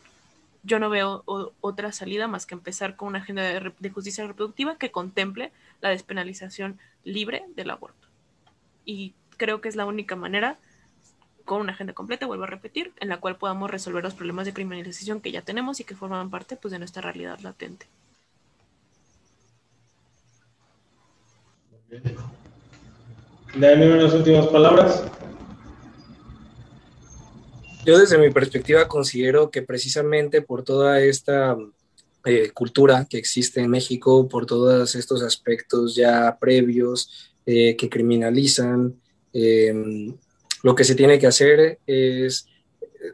yo no veo otra salida más que empezar con una agenda de justicia reproductiva que contemple la despenalización libre del aborto. Y creo que es la única manera, con una agenda completa, vuelvo a repetir, en la cual podamos resolver los problemas de criminalización que ya tenemos y que forman parte, pues, de nuestra realidad latente. Dani, unas últimas palabras. Yo desde mi perspectiva considero que precisamente por toda esta cultura que existe en México, por todos estos aspectos ya previos que criminalizan, lo que se tiene que hacer es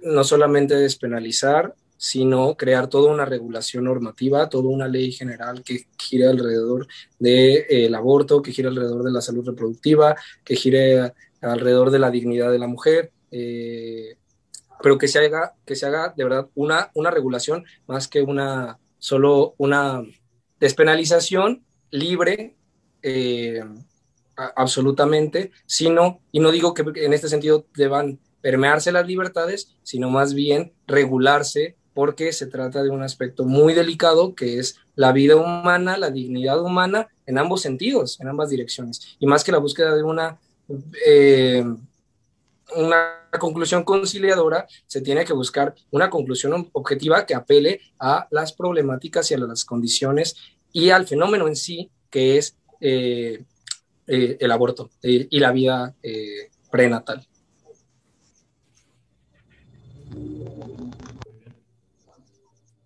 no solamente despenalizar, sino crear toda una regulación normativa, toda una ley general que gire alrededor del aborto, que gire alrededor de la salud reproductiva, que gire alrededor de la dignidad de la mujer, pero que se haga de verdad una regulación más que solo una despenalización libre, absolutamente, y no digo que en este sentido deban permearse las libertades, sino más bien regularse, porque se trata de un aspecto muy delicado que es la vida humana, la dignidad humana en ambos sentidos, en ambas direcciones, y más que la búsqueda de una conclusión conciliadora, se tiene que buscar una conclusión objetiva que apele a las problemáticas y a las condiciones y al fenómeno en sí, que es el aborto y la vida prenatal.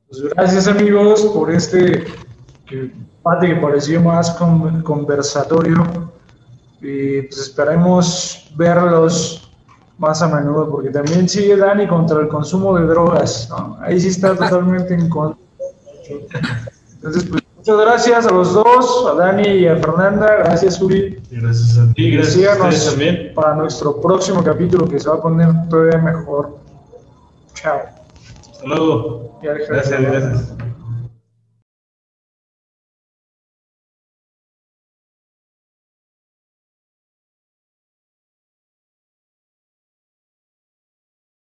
Pues gracias, amigos, por este debate que pareció más conversatorio, y pues esperemos verlos más a menudo, porque también sigue Dani contra el consumo de drogas, ¿no? Ahí sí está totalmente en contra. Entonces, pues muchas gracias a los dos, a Dani y a Fernanda. Gracias, Uri. Gracias a ti, gracias a ustedes también. Para nuestro próximo capítulo, que se va a poner todavía mejor. Chao. Hasta luego. Gracias.